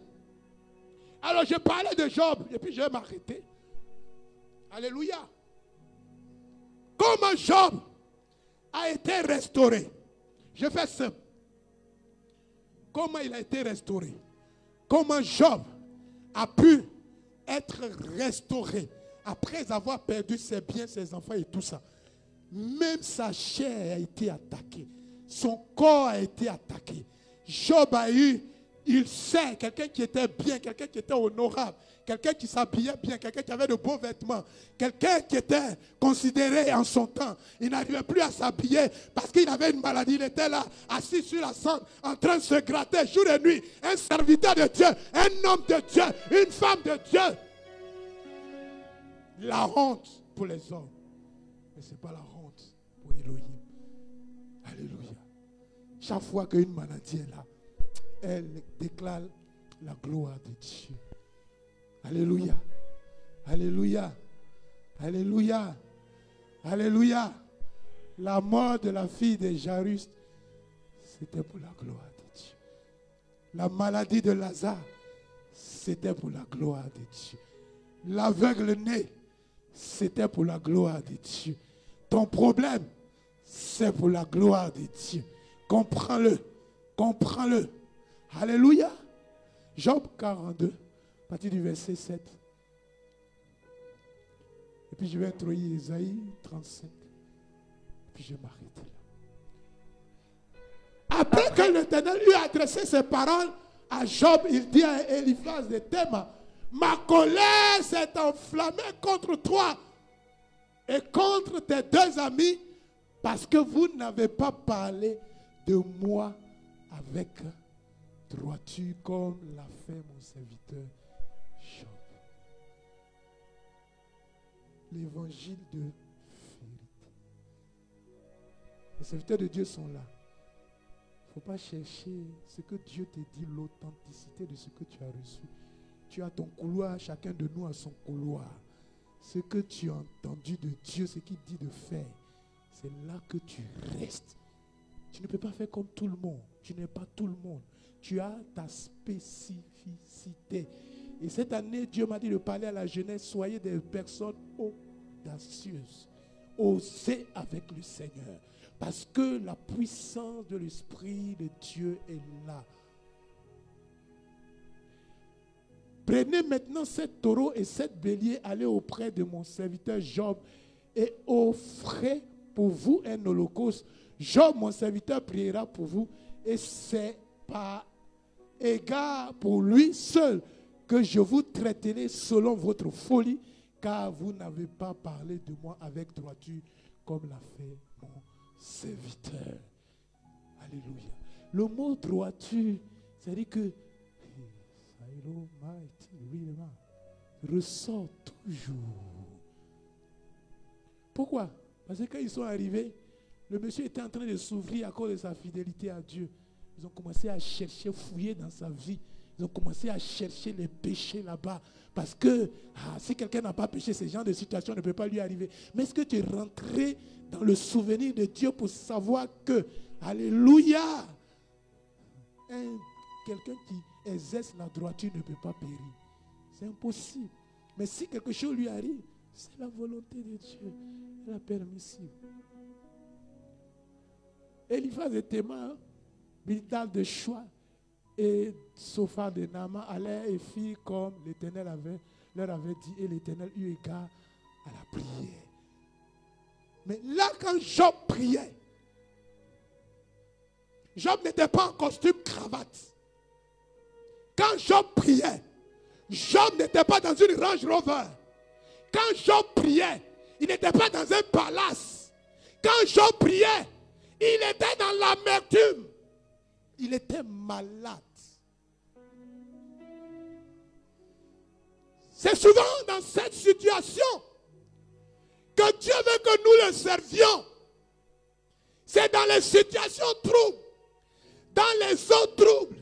alors je parlais de Job, et puis je vais m'arrêter. Alléluia. Comment Job a été restauré? Je fais simple. Comment il a été restauré? Comment Job a pu être restauré après avoir perdu ses biens, ses enfants et tout ça? Même sa chair a été attaquée. Son corps a été attaqué. Job a eu, il sait, quelqu'un qui était bien, quelqu'un qui était honorable, quelqu'un qui s'habillait bien, quelqu'un qui avait de beaux vêtements, quelqu'un qui était considéré en son temps. Il n'arrivait plus à s'habiller parce qu'il avait une maladie. Il était là, assis sur la cendre, en train de se gratter jour et nuit. Un serviteur de Dieu, un homme de Dieu, une femme de Dieu. La honte pour les hommes, mais ce n'est pas la honte pour Elohim. Alléluia. Chaque fois qu'une maladie est là, elle déclare la gloire de Dieu. Alléluia. Alléluia. Alléluia. Alléluia. La mort de la fille de Jairus, c'était pour la gloire de Dieu. La maladie de Lazare, c'était pour la gloire de Dieu. L'aveugle-né, c'était pour la gloire de Dieu. Ton problème, c'est pour la gloire de Dieu. Comprends-le. Comprends-le. Alléluia. Job 42, à partir du verset 7. Et puis je vais introduire Isaïe 35. Et puis je vais m'arrêter là. Après que l'Éternel lui a adressé ses paroles à Job, il dit à Eliphaz de Théma, ma colère s'est enflammée contre toi et contre tes deux amis parce que vous n'avez pas parlé de moi avec droiture comme l'a fait mon serviteur Job. L'évangile de vérité. Les serviteurs de Dieu sont là. Il ne faut pas chercher ce que Dieu te dit, l'authenticité de ce que tu as reçu. Tu as ton couloir, chacun de nous a son couloir. Ce que tu as entendu de Dieu, ce qu'il dit de faire, c'est là que tu restes. Tu ne peux pas faire comme tout le monde. Tu n'es pas tout le monde. Tu as ta spécificité. Et cette année, Dieu m'a dit de parler à la jeunesse. Soyez des personnes audacieuses. Osez avec le Seigneur. Parce que la puissance de l'Esprit de Dieu est là. Prenez maintenant 7 taureaux et 7 béliers, allez auprès de mon serviteur Job et offrez pour vous un holocauste. Job, mon serviteur, priera pour vous et c'est par égard pour lui seul que je vous traiterai selon votre folie, car vous n'avez pas parlé de moi avec droiture, comme l'a fait mon serviteur. Alléluia. Le mot droiture, c'est-à-dire que ressort toujours. Pourquoi? Parce que quand ils sont arrivés, le monsieur était en train de s'ouvrir à cause de sa fidélité à Dieu. Ils ont commencé à chercher, fouiller dans sa vie. Ils ont commencé à chercher les péchés là-bas. Parce que si quelqu'un n'a pas péché, ce genre de situation ne peut pas lui arriver. Mais est-ce que tu es rentré dans le souvenir de Dieu pour savoir que, alléluia, quelqu'un qui exerce la droiture ne peut pas périr. C'est impossible. Mais si quelque chose lui arrive, c'est la volonté de Dieu, la permission. Eliphaz et Théman, Bildad de Choix et Sophar de Nama allaient et firent comme l'Éternel leur avait dit, et l'Éternel eut égard à la prière. Mais là, quand Job priait, Job n'était pas en costume cravate. Quand Job priait, Job n'était pas dans une Range Rover. Quand Job priait, il n'était pas dans un palace. Quand Job priait, il était dans l'amertume. Il était malade. C'est souvent dans cette situation que Dieu veut que nous le servions. C'est dans les situations troubles, dans les autres troubles,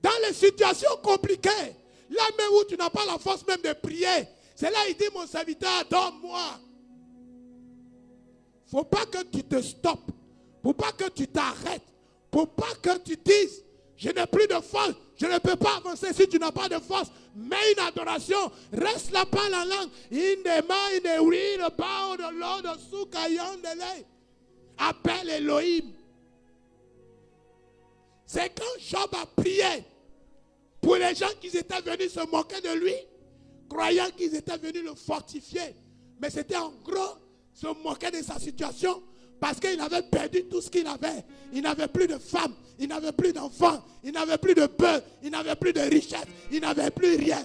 dans les situations compliquées, là même où tu n'as pas la force même de prier. C'est là il dit, mon serviteur, adore-moi. Il ne faut pas que tu te stoppes. Il ne faut pas que tu t'arrêtes. Il ne faut pas que tu dises, je n'ai plus de force, je ne peux pas avancer si tu n'as pas de force. Mais une adoration, reste là pas la langue. Appelle Elohim. C'est quand Job a prié pour les gens qui étaient venus se moquer de lui, croyant qu'ils étaient venus le fortifier. Mais c'était en gros se moquer de sa situation parce qu'il avait perdu tout ce qu'il avait. Il n'avait plus de femme, il n'avait plus d'enfants, il n'avait plus de bœufs, il n'avait plus de richesse, il n'avait plus rien.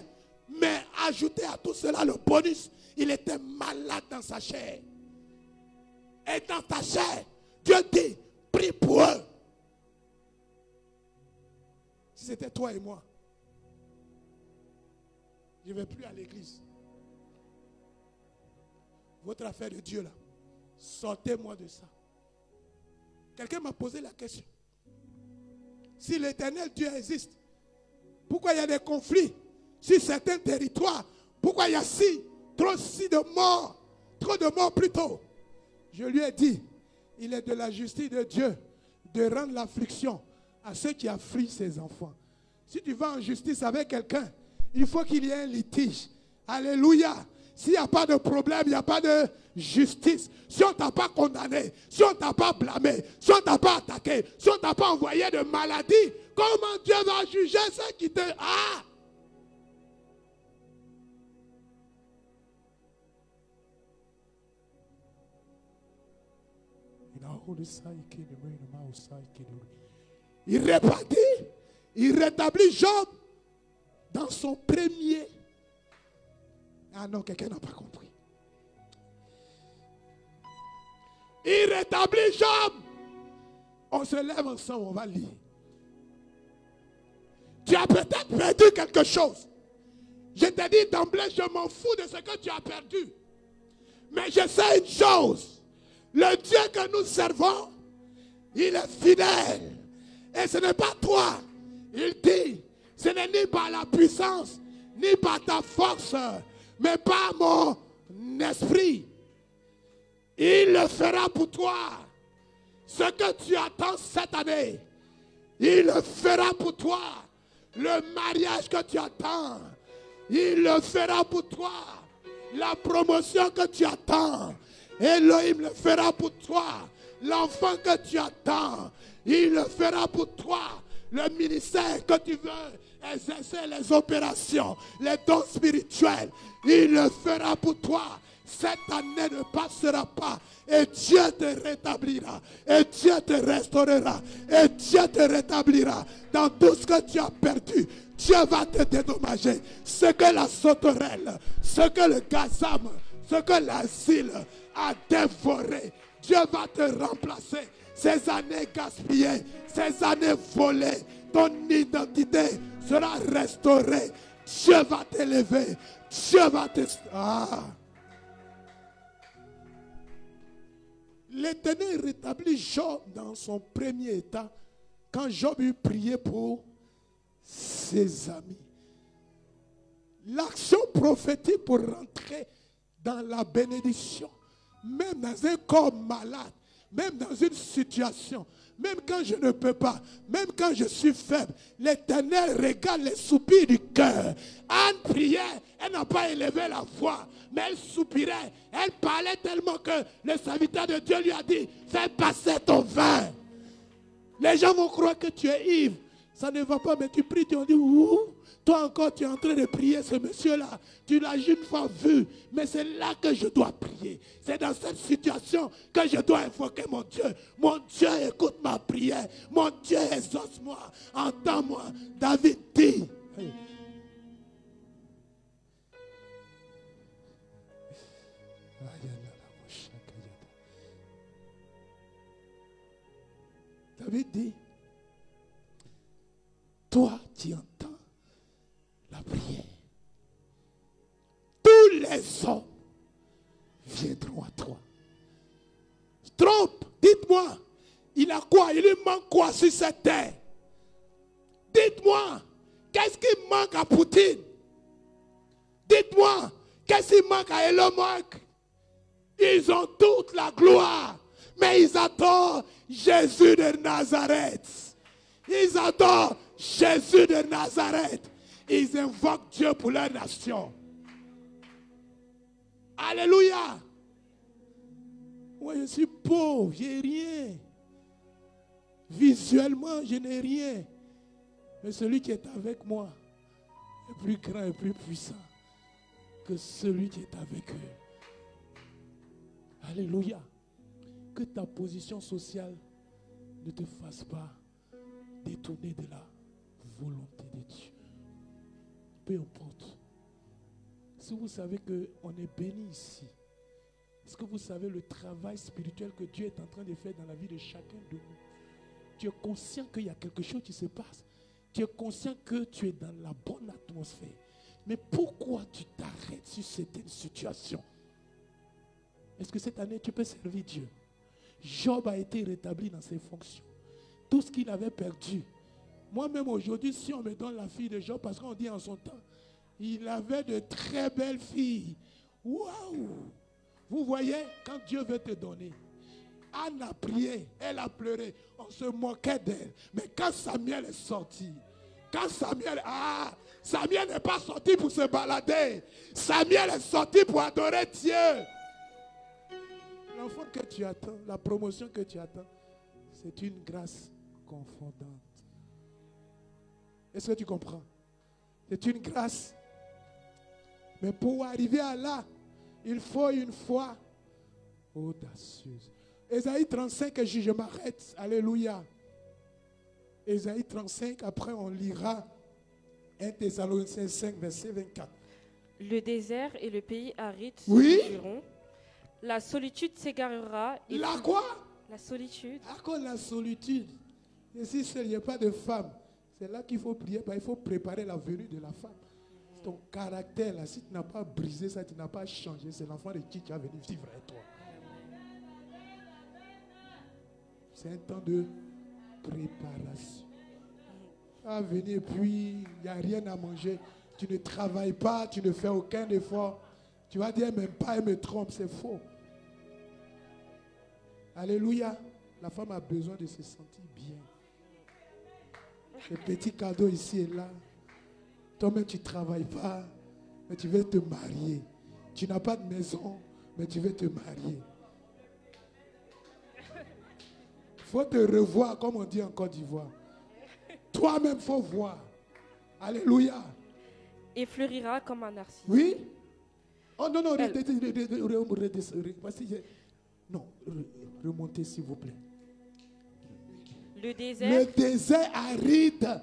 Mais ajouté à tout cela le bonus, il était malade dans sa chair. Et dans ta chair, Dieu dit, prie pour eux. Si c'était toi et moi, je ne vais plus à l'église. Votre affaire de Dieu là, sortez-moi de ça. Quelqu'un m'a posé la question. Si l'Éternel Dieu existe, pourquoi il y a des conflits sur certains territoires? Pourquoi il y a trop de morts? Trop de morts plutôt. Je lui ai dit, il est de la justice de Dieu de rendre l'affliction à ceux qui affligent ses enfants. Si tu vas en justice avec quelqu'un, il faut qu'il y ait un litige. Alléluia. S'il n'y a pas de problème, il n'y a pas de justice. Si on ne t'a pas condamné, si on ne t'a pas blâmé, si on ne t'a pas attaqué, si on ne t'a pas envoyé de maladie, comment Dieu va juger ceux qui te... Ah! Il rétablit Job dans son premier. Ah non, quelqu'un n'a pas compris. Il rétablit Job. On se lève ensemble, on va lire. Tu as peut-être perdu quelque chose. Je t'ai dit d'emblée, je m'en fous de ce que tu as perdu. Mais je sais une chose. Le Dieu que nous servons, il est fidèle. Et ce n'est pas toi. Il dit, ce n'est ni par la puissance, ni par ta force, mais par mon esprit. Il le fera pour toi. Ce que tu attends cette année, il le fera pour toi. Le mariage que tu attends, il le fera pour toi. La promotion que tu attends, Elohim le fera pour toi. L'enfant que tu attends, il le fera pour toi. Le ministère que tu veux exercer, les opérations, les dons spirituels, il le fera pour toi. Cette année ne passera pas. Et Dieu te rétablira. Et Dieu te restaurera. Et Dieu te rétablira. Dans tout ce que tu as perdu, Dieu va te dédommager. Ce que la sauterelle, ce que le gazam, ce que l'asile a dévoré, Dieu va te remplacer. Ces années gaspillées, ces années volées, ton identité sera restaurée. Dieu va t'élever. Dieu va te... L'Éternel rétablit Job dans son premier état quand Job eut prié pour ses amis. L'action prophétique pour rentrer dans la bénédiction, même dans un corps malade, même dans une situation, même quand je ne peux pas, même quand je suis faible, l'Éternel regarde les soupirs du cœur. Anne priait, elle n'a pas élevé la voix, mais elle soupirait, elle parlait tellement que le serviteur de Dieu lui a dit, fais passer ton vin. Les gens vont croire que tu es ivre. Ça ne va pas, mais tu pries, tu dis, ouh, toi encore tu es en train de prier ce monsieur-là. Tu l'as une fois vu, mais c'est là que je dois prier. C'est dans cette situation que je dois invoquer mon Dieu. Mon Dieu, écoute ma prière. Mon Dieu, exauce-moi, entends-moi. David dit. David dit, toi, tu entends la prière. Tous les hommes viendront à toi. Trompe, dites-moi, il a quoi? Il lui manque quoi sur cette terre? Dites-moi, qu'est-ce qui manque à Poutine? Dites-moi, qu'est-ce qui manque à Elon Musk? Ils ont toute la gloire, mais ils adorent Jésus de Nazareth. Ils adorent Jésus de Nazareth. Ils invoquent Dieu pour leur nation. Alléluia. Moi, je suis pauvre, je n'ai rien. Visuellement, je n'ai rien. Mais celui qui est avec moi est plus grand et plus puissant que celui qui est avec eux. Alléluia. Que ta position sociale ne te fasse pas détourner de la volonté de Dieu. Peu importe. Si vous savez qu'on est béni ici, est-ce que vous savez le travail spirituel que Dieu est en train de faire dans la vie de chacun de nous? Tu es conscient qu'il y a quelque chose qui se passe. Tu es conscient que tu es dans la bonne atmosphère. Mais pourquoi tu t'arrêtes sur certaines situations? Est-ce que cette année tu peux servir Dieu? Job a été rétabli dans ses fonctions. Tout ce qu'il avait perdu. Moi-même aujourd'hui, si on me donne la fille de Job, parce qu'on dit en son temps, il avait de très belles filles. Waouh! Vous voyez, quand Dieu veut te donner, Anne a prié, elle a pleuré, on se moquait d'elle. Mais quand Samuel est sorti, Samuel n'est pas sorti pour se balader. Samuel est sorti pour adorer Dieu. L'enfant que tu attends, la promotion que tu attends, c'est une grâce confondante. Est-ce que tu comprends? C'est une grâce. Mais pour arriver à là, il faut une foi audacieuse. Ésaïe 35, je m'arrête. Alléluia. Ésaïe 35, après on lira 1 Thessaloniciens 5, verset 24. Le désert et le pays aride se Oui. fuiront. La solitude s'égarera. La quoi? La solitude. À cause de la solitude. Et si il n'y a pas de femme, c'est là qu'il faut prier. Il faut préparer la venue de la femme. Ton caractère, là, si tu n'as pas brisé ça, tu n'as pas changé, c'est l'enfant de qui tu as venu vivre avec toi. C'est un temps de préparation. Tu vas venir, puis il n'y a rien à manger. Tu ne travailles pas, tu ne fais aucun effort. Tu vas dire, même pas, elle me trompe, c'est faux. Alléluia. La femme a besoin de se sentir bien. Les petits cadeaux ici et là. Toi-même, tu ne travailles pas, mais tu veux te marier. Tu n'as pas de maison, mais tu veux te marier. Il faut te revoir, comme on dit en Côte d'Ivoire. Toi-même, il faut voir. Alléluia. Et fleurira comme un narcisse. Oui? Oh non, non, remontez s'il vous plaît. Le désert Le désert aride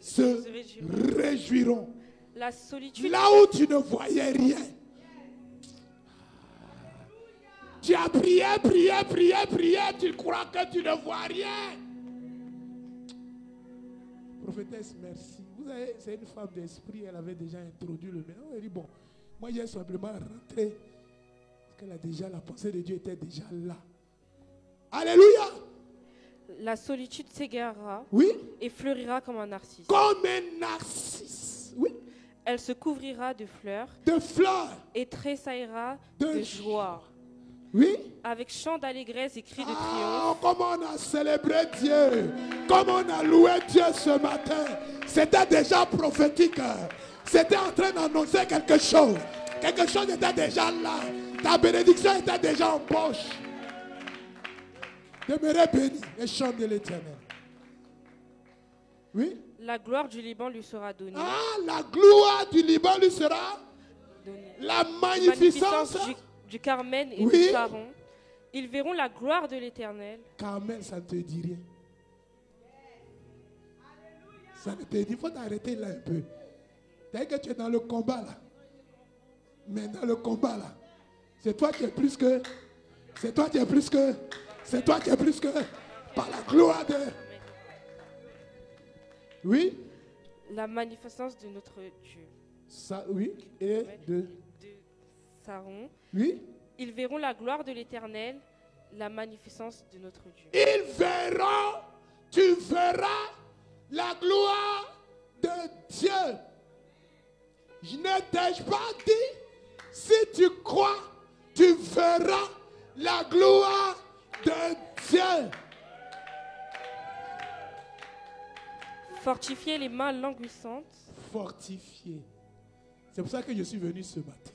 se réjouiront. La solitude, Là où tu ne voyais rien. Tu as prié, tu crois que tu ne vois rien. Prophétesse, merci. Vous savez, c'est une femme d'esprit, elle avait déjà introduit le mélange. Elle dit, bon, moi j'ai simplement rentré. Parce qu'elle a déjà, la pensée de Dieu était déjà là. Alléluia. la solitude s'égarera Oui. et fleurira comme un narcisse. Comme un narcisse. Oui. Elle se couvrira de fleurs De fleurs. et tressaillera De de joie. Oui. Avec chant d'allégresse et cris de Ah, triomphe. comment on a célébré Dieu. Comment on a loué Dieu ce matin. C'était déjà prophétique. C'était en train d'annoncer quelque chose. Quelque chose était déjà là. Ta bénédiction était déjà en poche. Demeurez béni et chante de l'Éternel. Oui. La gloire du Liban lui sera donnée. Ah, la gloire du Liban lui sera. Donnée. La magnificence. Du Carmel et Oui. du Saron. Ils verront la gloire de l'Éternel. Carmel, ça ne te dit rien. Ça ne te dit, il faut t'arrêter là un peu. Dès que tu es dans le combat là. Mais dans le combat là. C'est toi qui es plus que. C'est toi qui es plus que. C'est toi qui es plus que. Par la gloire de. Oui. La magnificence de notre Dieu. Ça, oui. Et de. De Saron. Oui. Ils verront la gloire de l'Éternel, la magnificence de notre Dieu. Ils verront. Tu verras la gloire de Dieu. Je ne t'ai pas dit. Si tu crois, tu verras la gloire de Dieu. Fortifiez les mains languissantes. Fortifié. C'est pour ça que je suis venu ce matin.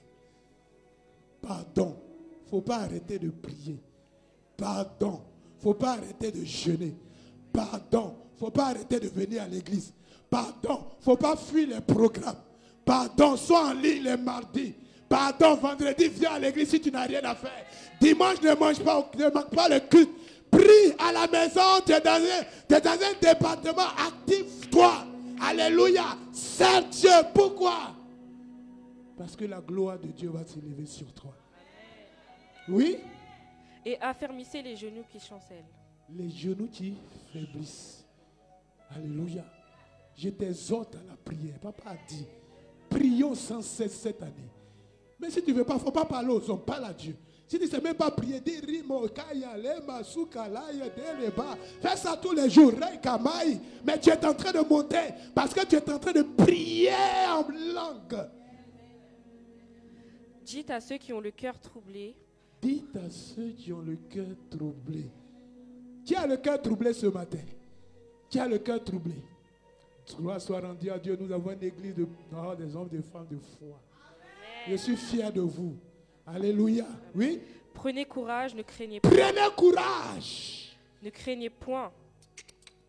Pardon. Il ne faut pas arrêter de prier. Pardon. Il ne faut pas arrêter de jeûner. Pardon. Il ne faut pas arrêter de venir à l'église. Pardon. Il ne faut pas fuir les programmes. Pardon. Sois en ligne les mardis. Pardon. Vendredi, viens à l'église si tu n'as rien à faire. Dimanche, ne manque pas le culte. Prie à la maison. Tu es dans un département. Active-toi. Alléluia. Sers Dieu. Pourquoi? Parce que la gloire de Dieu va s'élever sur toi. Oui. Et affermissez les genoux qui chancellent. Les genoux qui faiblissent. Alléluia. Je t'exhorte à la prière. Papa a dit, prions sans cesse cette année. Mais si tu ne veux pas, il ne faut pas parler aux hommes, parle à Dieu. Si tu ne sais même pas prier, dis Rimo, Kaya, Lema, Soukalaya, Deleba. Fais ça tous les jours, Reikamaï. Mais tu es en train de monter parce que tu es en train de prier en langue. Dites à ceux qui ont le cœur troublé. Dites à ceux qui ont le cœur troublé. Qui a le cœur troublé ce matin? Qui a le cœur troublé? Gloire soit rendue à Dieu. Nous avons une église des hommes et des femmes de foi. Je suis fier de vous. Alléluia. Oui. Prenez courage, ne craignez pas. Prenez courage. Ne craignez point.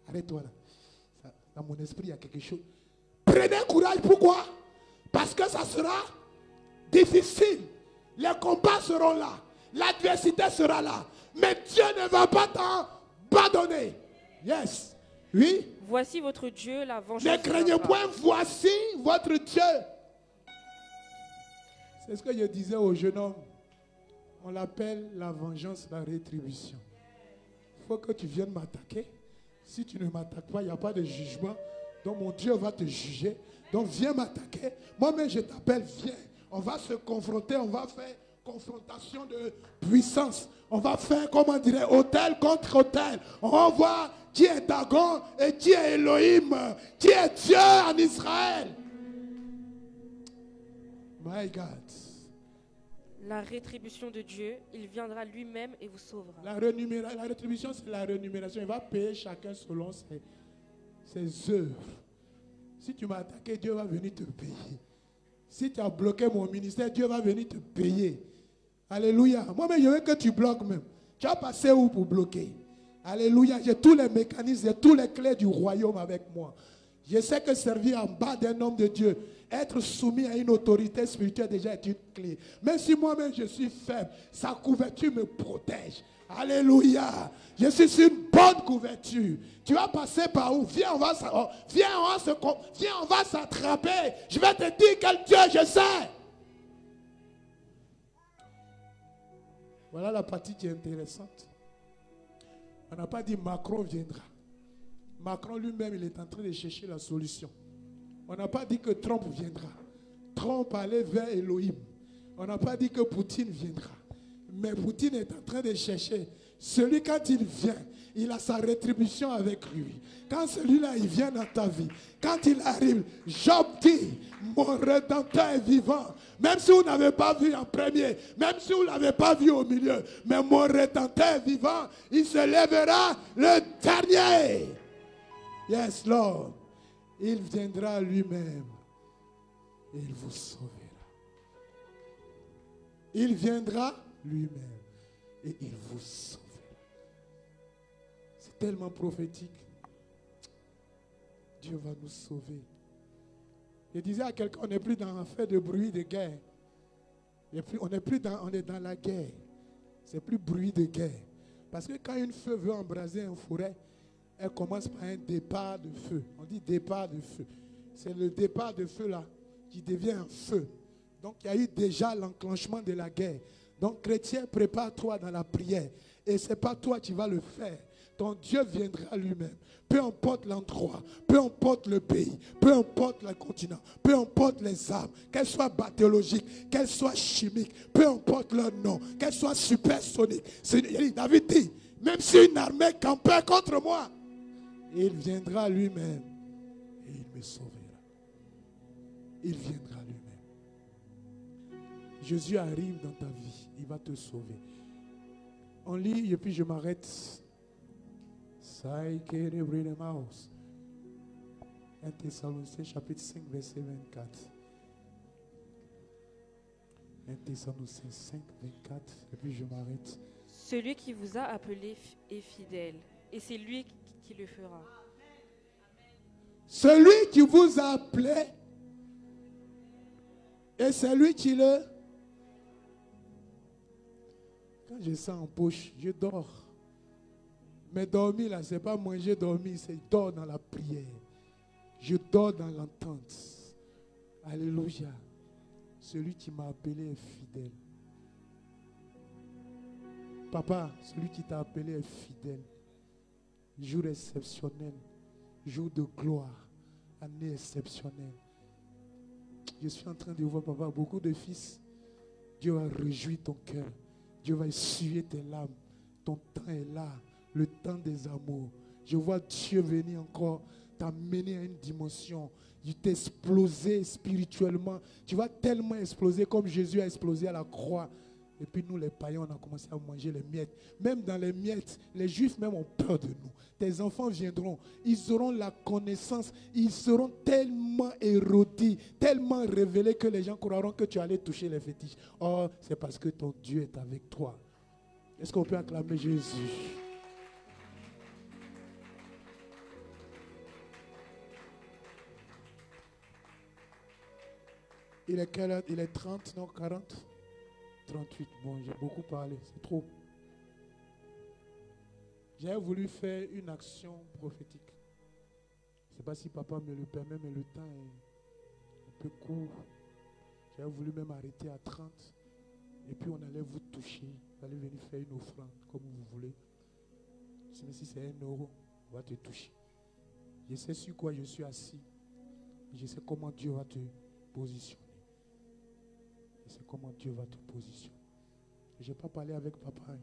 Arrête-toi là. Dans mon esprit, il y a quelque chose. Prenez courage. Pourquoi? Parce que ça sera difficile. Les combats seront là. L'adversité sera là. Mais Dieu ne va pas t'abandonner. Yes. Oui. Voici votre Dieu, la vengeance. Ne craignez viendra. point. Voici votre Dieu. C'est ce que je disais au jeune homme. On l'appelle la vengeance, la rétribution. Il faut que tu viennes m'attaquer. Si tu ne m'attaques pas, il n'y a pas de jugement. Donc mon Dieu va te juger. Donc viens m'attaquer. Moi-même je t'appelle, viens. On va se confronter, on va faire confrontation de puissance. On va faire, comment dirait, hôtel contre hôtel. On va voir qui est Dagon et qui est Elohim. Qui est Dieu en Israël. My God. La rétribution de Dieu, il viendra lui-même et vous sauvera. La rétribution, c'est la rémunération. Il va payer chacun selon ses œuvres. Si tu m'as attaqué, Dieu va venir te payer. Si tu as bloqué mon ministère, Dieu va venir te payer. Alléluia. Moi-même, je veux que tu bloques même. Tu as passé où pour bloquer? Alléluia. J'ai tous les mécanismes, j'ai tous les clés du royaume avec moi. Je sais que servir en bas d'un homme de Dieu, être soumis à une autorité spirituelle déjà est une clé. Même si moi-même je suis faible, sa couverture me protège. Alléluia. Je suis sur une bonne bonne couverture. Tu vas passer par où? Viens, on va s'attraper. Je vais te dire quel Dieu je sais. Voilà la partie qui est intéressante. On n'a pas dit Macron viendra. Macron lui-même, il est en train de chercher la solution. On n'a pas dit que Trump viendra. Trump allait vers Elohim. On n'a pas dit que Poutine viendra. Mais Poutine est en train de chercher. Celui, quand il vient, il a sa rétribution avec lui. Quand celui-là, il vient dans ta vie, quand il arrive, Job dit, mon Rédempteur est vivant. Même si vous n'avez pas vu en premier, même si vous ne l'avez pas vu au milieu, mais mon Rédempteur est vivant, il se lèvera le dernier. Yes, Lord. Il viendra lui-même et il vous sauvera. Il viendra lui-même et il vous sauvera. C'est tellement prophétique. Dieu va nous sauver. Je disais à quelqu'un, on n'est plus dans un fait de bruit de guerre. On est dans la guerre. C'est plus bruit de guerre. Parce que quand une feu veut embraser une forêt, elle commence par un départ de feu. On dit départ de feu. C'est le départ de feu là qui devient un feu. Donc il y a eu déjà l'enclenchement de la guerre. Donc chrétien, prépare-toi dans la prière. Et ce n'est pas toi qui vas le faire. Ton Dieu viendra lui-même. Peu importe l'endroit, peu importe le pays, peu importe le continent, peu importe les armes, qu'elles soient bactériologiques, qu'elles soient chimiques, peu importe leur nom, qu'elles soient supersoniques. David dit, même si une armée campait contre moi, il viendra lui-même et il me sauvera. Il viendra lui-même. Jésus arrive dans ta vie, il va te sauver. On lit et puis je m'arrête. 1 Thessaloniciens chapitre 5 verset 24. 1 Thessaloniciens 5 24 et puis je m'arrête. Celui qui vous a appelé est fidèle et c'est lui qui le fera. Celui qui vous a appelé et c'est lui qui le... Quand je sens en poche, je dors. Mais dormir là, ce n'est pas manger, dormir, c'est dors dans la prière. Je dors dans l'entente. Alléluia. Celui qui m'a appelé est fidèle. Papa, celui qui t'a appelé est fidèle. Jour exceptionnel, jour de gloire, année exceptionnelle. Je suis en train de voir, papa, beaucoup de fils. Dieu va réjouir ton cœur. Dieu va essuyer tes larmes. Ton temps est là. Le temps des amours. Je vois Dieu venir encore t'amener à une dimension. Il t'exploser spirituellement. Tu vas tellement exploser comme Jésus a explosé à la croix. Et puis nous les païens, on a commencé à manger les miettes. Même dans les miettes, les juifs même ont peur de nous. Tes enfants viendront. Ils auront la connaissance. Ils seront tellement érodis, tellement révélés que les gens croiront que tu allais toucher les fétiches. Oh, c'est parce que ton Dieu est avec toi. Est-ce qu'on peut acclamer Jésus? Il est quelle heure? Il est 30, non 40? 38. Bon, j'ai beaucoup parlé, c'est trop. J'ai voulu faire une action prophétique. Je ne sais pas si papa me le permet, mais le temps est un peu court. J'ai voulu même arrêter à 30. Et puis on allait vous toucher. Vous allez venir faire une offrande, comme vous voulez. Sinon, si c'est 1 euro, on va te toucher. Je sais sur quoi je suis assis. Je sais comment Dieu va te positionner. C'est comment Dieu va te positionner. Je n'ai pas parlé avec papa.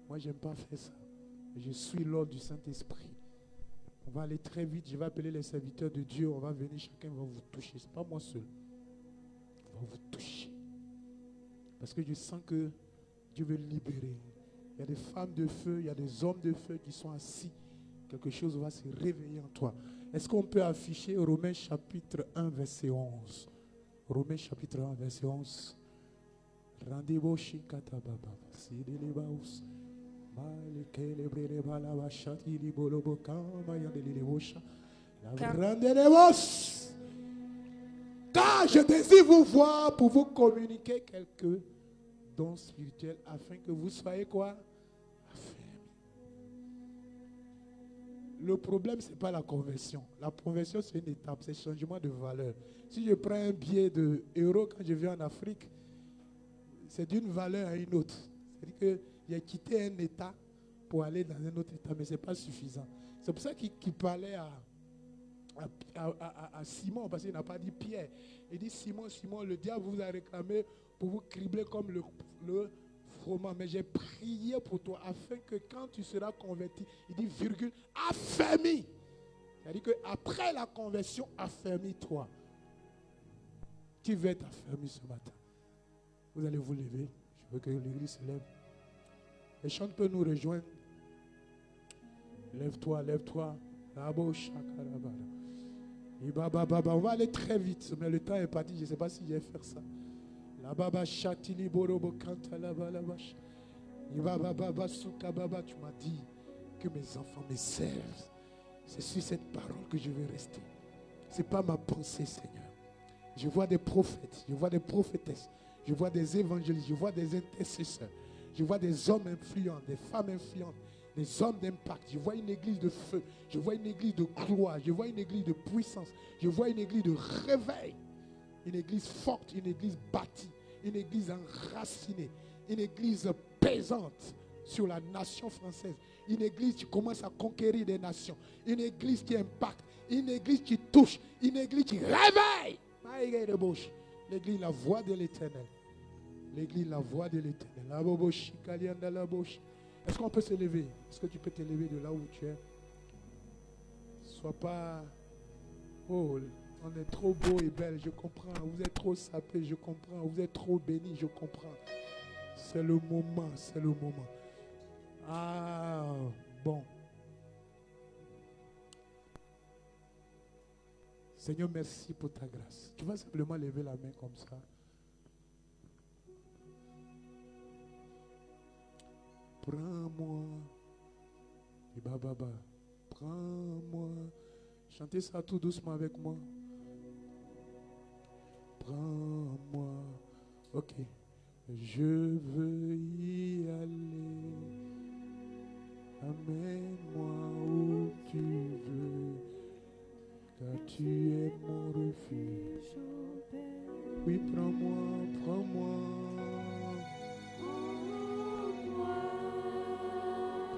Moi, je n'aime pas faire ça. Je suis l'ordre du Saint-Esprit. On va aller très vite. Je vais appeler les serviteurs de Dieu. On va venir, chacun va vous toucher. Ce n'est pas moi seul. On va vous toucher. Parce que je sens que Dieu veut libérer. Il y a des femmes de feu, il y a des hommes de feu qui sont assis. Quelque chose va se réveiller en toi. Est-ce qu'on peut afficher Romains chapitre 1, verset 11? Romains chapitre 1, verset 11. Rendez-vous chez Katababa. Sidelibaus. Car je désire vous voir pour vous communiquer quelques dons spirituels afin que vous soyez quoi? Affermis. Le problème, ce n'est pas la conversion. La conversion, c'est une étape, c'est le changement de valeur. Si je prends un billet de euro quand je viens en Afrique, c'est d'une valeur à une autre. C'est-à-dire que j'ai quitté un état pour aller dans un autre état, mais ce n'est pas suffisant. C'est pour ça qu'il parlait à Simon, parce qu'il n'a pas dit Pierre. Il dit Simon, Simon, le diable vous a réclamé pour vous cribler comme le froment. Mais j'ai prié pour toi afin que quand tu seras converti, il dit virgule, affermi. C'est-à-dire qu'après la conversion, affermis-toi. Qui veut être affermi ce matin? Vous allez vous lever. Je veux que l'église se lève. Les chants peuvent nous rejoindre. Lève-toi, lève-toi. On va aller très vite, mais le temps est parti. Je ne sais pas si je vais faire ça. Tu m'as dit que mes enfants me servent. C'est sur cette parole que je vais rester. Ce n'est pas ma pensée, Seigneur. Je vois des prophètes, je vois des prophétesses, je vois des évangélistes, je vois des intercesseurs, je vois des hommes influents, des femmes influentes, des hommes d'impact. Je vois une église de feu, je vois une église de gloire, je vois une église de puissance, je vois une église de réveil, une église forte, une église bâtie, une église enracinée, une église pesante sur la nation française, une église qui commence à conquérir des nations, une église qui impacte, une église qui touche, une église qui réveille. L'église, la voix de l'Éternel. L'église, la voix de l'Éternel. Est-ce qu'on peut se lever? Est-ce que tu peux te lever de là où tu es? Sois pas... Oh, on est trop beau et belle, je comprends. Vous êtes trop sapés, je comprends. Vous êtes trop bénis, je comprends. C'est le moment, c'est le moment. Ah, bon. Seigneur, merci pour ta grâce. Tu vas simplement lever la main comme ça. Prends-moi. Prends-moi. Chantez ça tout doucement avec moi. Prends-moi. Ok. Je veux y aller. Amène-moi où tu veux. Car tu es mon refuge. Oui, prends-moi, prends-moi.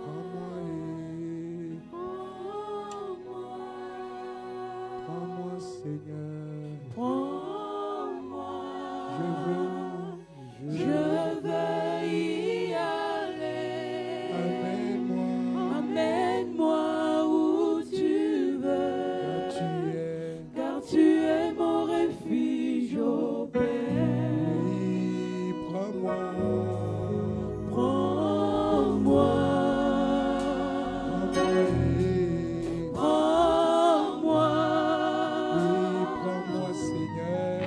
Prends-moi et... Prends-moi, Seigneur. Prends-moi. Je veux y aller. Amène-moi. Amène-moi où tu veux. Car tu es mon refuge, ô Père. Oui, prends-moi. Prends-moi. Prends-moi. Oui, prends-moi, Seigneur.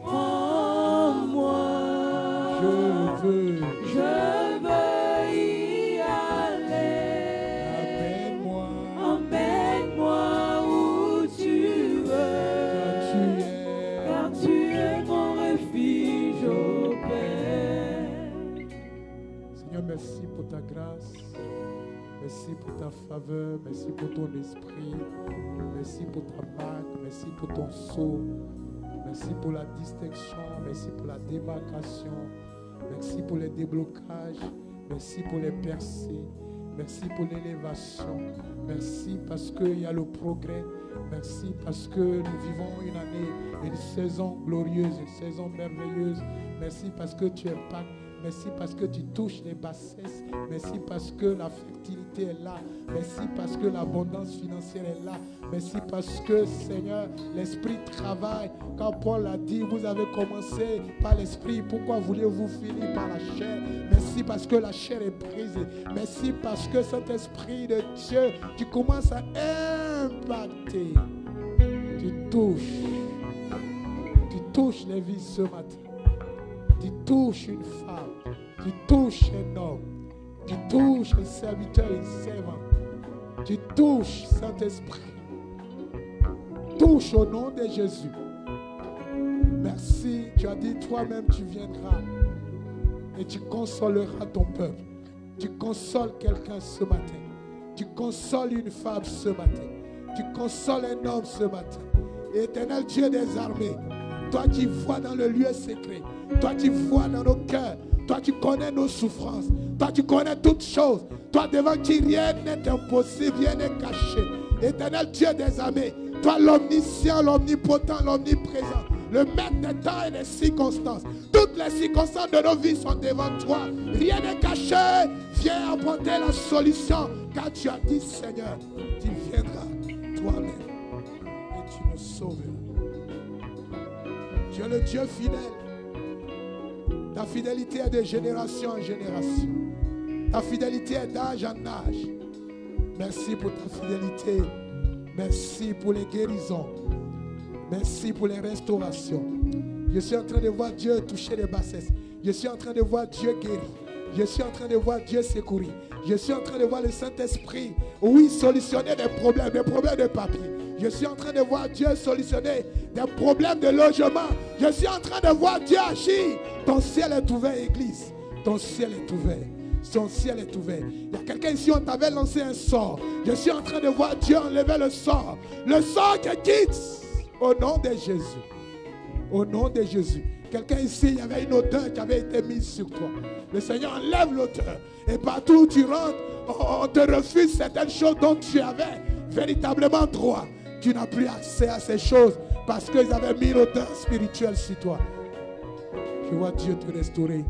Prends-moi. Je veux y aller. Amène-moi. Emmène-moi où tu veux. Car tu es mon refuge, ô Père. Seigneur, merci pour ta grâce. Merci pour ta faveur. Merci pour ton esprit. Merci pour ta marque. Merci pour ton sceau. Merci pour la distinction. Merci pour la démarcation. Merci pour les déblocages. Merci pour les percées. Merci pour l'élévation. Merci parce qu'il y a le progrès. Merci parce que nous vivons une année, une saison glorieuse, une saison merveilleuse. Merci parce que tu impactes. Merci parce que tu touches les bassesses. Merci parce que la fertilité est là. Merci parce que l'abondance financière est là. Merci parce que, Seigneur, l'Esprit travaille. Quand Paul a dit, vous avez commencé par l'Esprit, pourquoi voulez-vous finir par la chair? Merci parce que la chair est brisée. Merci parce que cet Esprit de Dieu, tu commences à impacter. Tu touches les vies ce matin. Tu touches une femme, tu touches un homme, tu touches un serviteur, une servante, tu touches Saint-Esprit. Touche au nom de Jésus. Merci, tu as dit toi-même tu viendras et tu consoleras ton peuple. Tu consoles quelqu'un ce matin. Tu consoles une femme ce matin. Tu consoles un homme ce matin. Éternel Dieu des armées, toi qui vois dans le lieu secret, toi qui vois dans nos cœurs, toi tu connais nos souffrances, toi tu connais toutes choses, toi devant qui rien n'est impossible, rien n'est caché. Éternel Dieu des armées, toi l'omniscient, l'omnipotent, l'omniprésent, le maître des temps et des circonstances. Toutes les circonstances de nos vies sont devant toi. Rien n'est caché. Viens apporter la solution. Car tu as dit, Seigneur, tu viendras toi-même et tu nous sauveras. Tu es le Dieu fidèle. Ta fidélité est de génération en génération. Ta fidélité est d'âge en âge. Merci pour ta fidélité. Merci pour les guérisons. Merci pour les restaurations. Je suis en train de voir Dieu toucher les bassesses. Je suis en train de voir Dieu guérir. Je suis en train de voir Dieu secourir. Je suis en train de voir le Saint-Esprit, oui, solutionner des problèmes de papier. Je suis en train de voir Dieu solutionner des problèmes de logement. Je suis en train de voir Dieu agir. Ton ciel est ouvert, Église. Ton ciel est ouvert. Son ciel est ouvert. Il y a quelqu'un ici, on t'avait lancé un sort. Je suis en train de voir Dieu enlever le sort. Le sort qui quitte. Au nom de Jésus. Au nom de Jésus. Quelqu'un ici, il y avait une odeur qui avait été mise sur toi. Le Seigneur enlève l'odeur. Et partout où tu rentres, on te refuse certaines choses dont tu avais véritablement droit. Tu n'as plus accès à ces choses parce qu'ils avaient mis l'odeur spirituelle sur toi. Je vois Dieu te restaurer.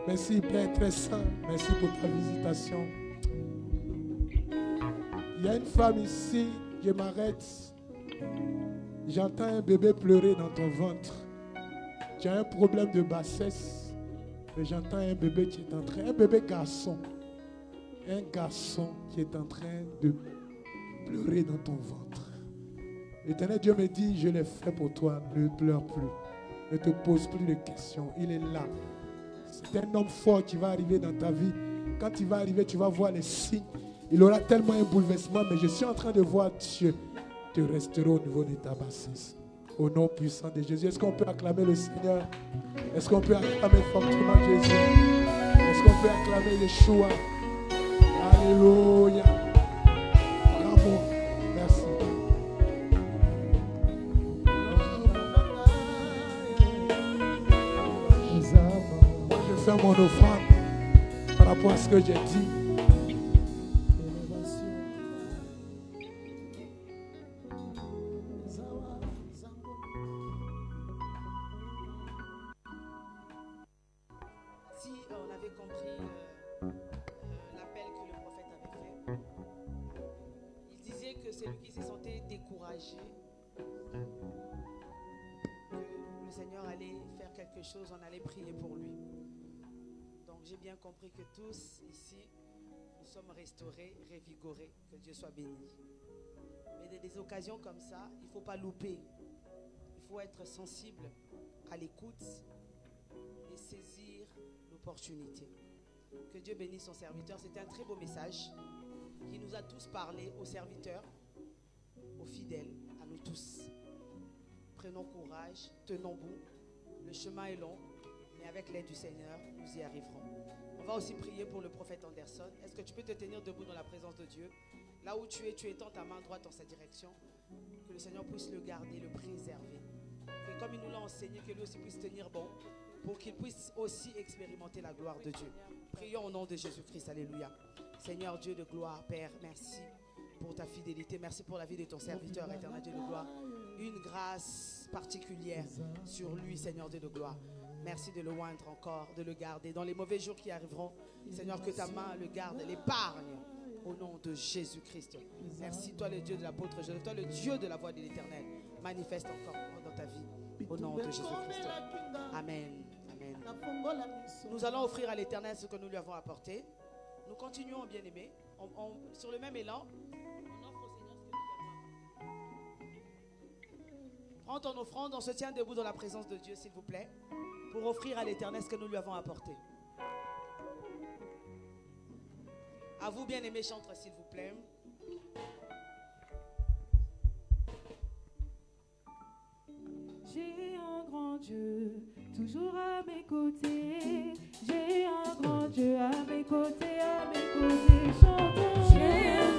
Merci Père très saint. Merci pour ta visitation. Il y a une femme ici, je m'arrête. J'entends un bébé pleurer dans ton ventre. Tu as un problème de bassesse. Et j'entends un bébé qui est en train, un bébé garçon. Un garçon qui est en train de pleurer dans ton ventre. L'Éternel Dieu me dit, je l'ai fait pour toi, ne pleure plus. Ne te pose plus de questions. Il est là. C'est un homme fort qui va arriver dans ta vie. Quand il va arriver, tu vas voir les signes. Il aura tellement un bouleversement, mais je suis en train de voir Dieu te restaurer au niveau de ta bassesse. Au nom puissant de Jésus. Est-ce qu'on peut acclamer le Seigneur? Est-ce qu'on peut acclamer fortement Jésus? Est-ce qu'on peut acclamer Yeshua? Alléluia. Bravo. Merci. Je fais mon offrande par rapport à ce que j'ai dit. On allait prier pour lui. Donc j'ai bien compris que tous ici, nous sommes restaurés, révigorés, que Dieu soit béni. Mais des occasions comme ça, il ne faut pas louper. Il faut être sensible à l'écoute et saisir l'opportunité. Que Dieu bénisse son serviteur. C'était un très beau message qui nous a tous parlé, aux serviteurs, aux fidèles, à nous tous. Prenons courage, tenons bon. Le chemin est long, mais avec l'aide du Seigneur, nous y arriverons. On va aussi prier pour le prophète Anderson. Est-ce que tu peux te tenir debout dans la présence de Dieu? Là où tu étends ta main droite dans sa direction. Que le Seigneur puisse le garder, le préserver. Que comme il nous l'a enseigné, que lui aussi puisse tenir bon, pour qu'il puisse aussi expérimenter la gloire de Dieu. Prions au nom de Jésus-Christ. Alléluia. Seigneur Dieu de gloire, Père, merci pour ta fidélité. Merci pour la vie de ton serviteur, éternel Dieu de gloire. Une grâce particulière sur lui, Seigneur Dieu de gloire. Merci de le oindre encore, de le garder. Dans les mauvais jours qui arriveront, Seigneur, que ta main le garde, l'épargne au nom de Jésus-Christ. Merci, toi le Dieu de l'apôtre Joseph, toi le Dieu de la voix de l'Éternel. Manifeste encore dans ta vie au nom de Jésus-Christ. Amen. Amen. Nous allons offrir à l'Éternel ce que nous lui avons apporté. Nous continuons, bien-aimés, sur le même élan. Prends ton offrande, on se tient debout dans la présence de Dieu, s'il vous plaît, pour offrir à l'Éternel ce que nous lui avons apporté. À vous, bien-aimés chantres, s'il vous plaît. J'ai un grand Dieu, toujours à mes côtés. J'ai un grand Dieu à mes côtés, chantons. J'ai un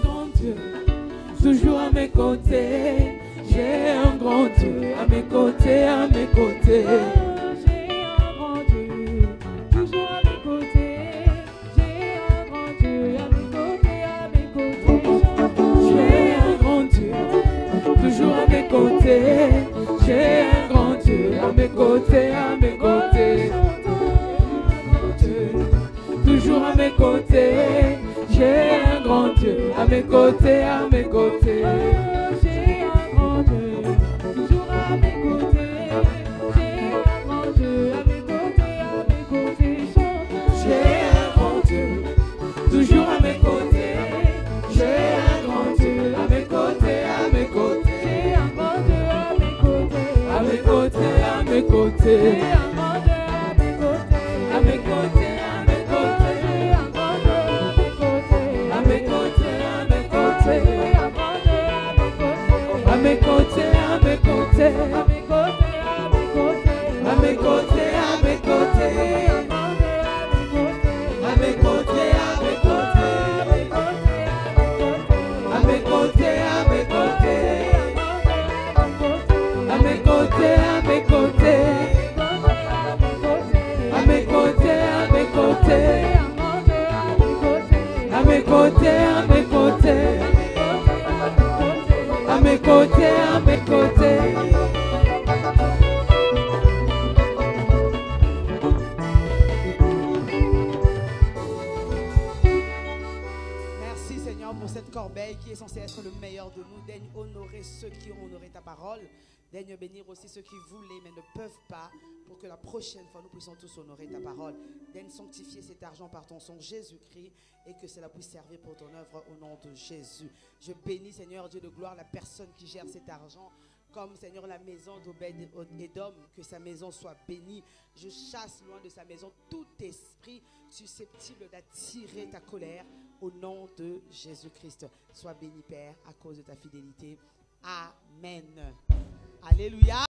toujours à mes côtés. J'ai un grand Dieu à mes côtés, à mes côtés. J'ai un grand Dieu, toujours à mes côtés. J'ai un grand Dieu à mes côtés, à mes côtés. J'ai un grand Dieu, toujours à mes côtés. J'ai un grand Dieu à mes côtés, à mes côtés. Toujours à mes côtés. J'ai un grand Dieu à mes côtés, à mes côtés. J'ai un grand Dieu, toujours à mes côtés. J'ai un grand Dieu à mes côtés, à mes côtés. J'ai un grand Dieu, toujours à mes côtés. J'ai un grand Dieu à mes côtés, à mes côtés. J'ai un grand Dieu à mes côtés. À mes côtés, à mes côtés. J'ai un grand Dieu à mes côtés. À mes côtés, à mes côtés. J'ai un grand Dieu à mes côtés. À mes côtés, à mes côtés. J'ai un grand Dieu à mes côtés. À mes côtés, à mes côtés. À mes côtés, à mes côtés. À mes côtés, à mes côtés. À mes côtés, à mes côtés. À mes côtés, à mes côtés. À mes côtés, à mes côtés. À mes côtés, à mes côtés. À mes côtés, à mes côtés. Merci Seigneur pour cette corbeille qui est censée être le meilleur de nous. Daigne honorer ceux qui ont honoré ta parole. Daigne bénir aussi ceux qui voulaient mais ne peuvent pas, pour que la prochaine fois nous puissions tous honorer ta parole. Daigne sanctifier cet argent par ton sang Jésus-Christ et que cela puisse servir pour ton œuvre au nom de Jésus. Je bénis Seigneur Dieu de gloire la personne qui gère cet argent. Comme Seigneur la maison d'Obed-Édom, que sa maison soit bénie. Je chasse loin de sa maison tout esprit susceptible d'attirer ta colère au nom de Jésus-Christ. Sois béni Père à cause de ta fidélité. Amen. Alléluia.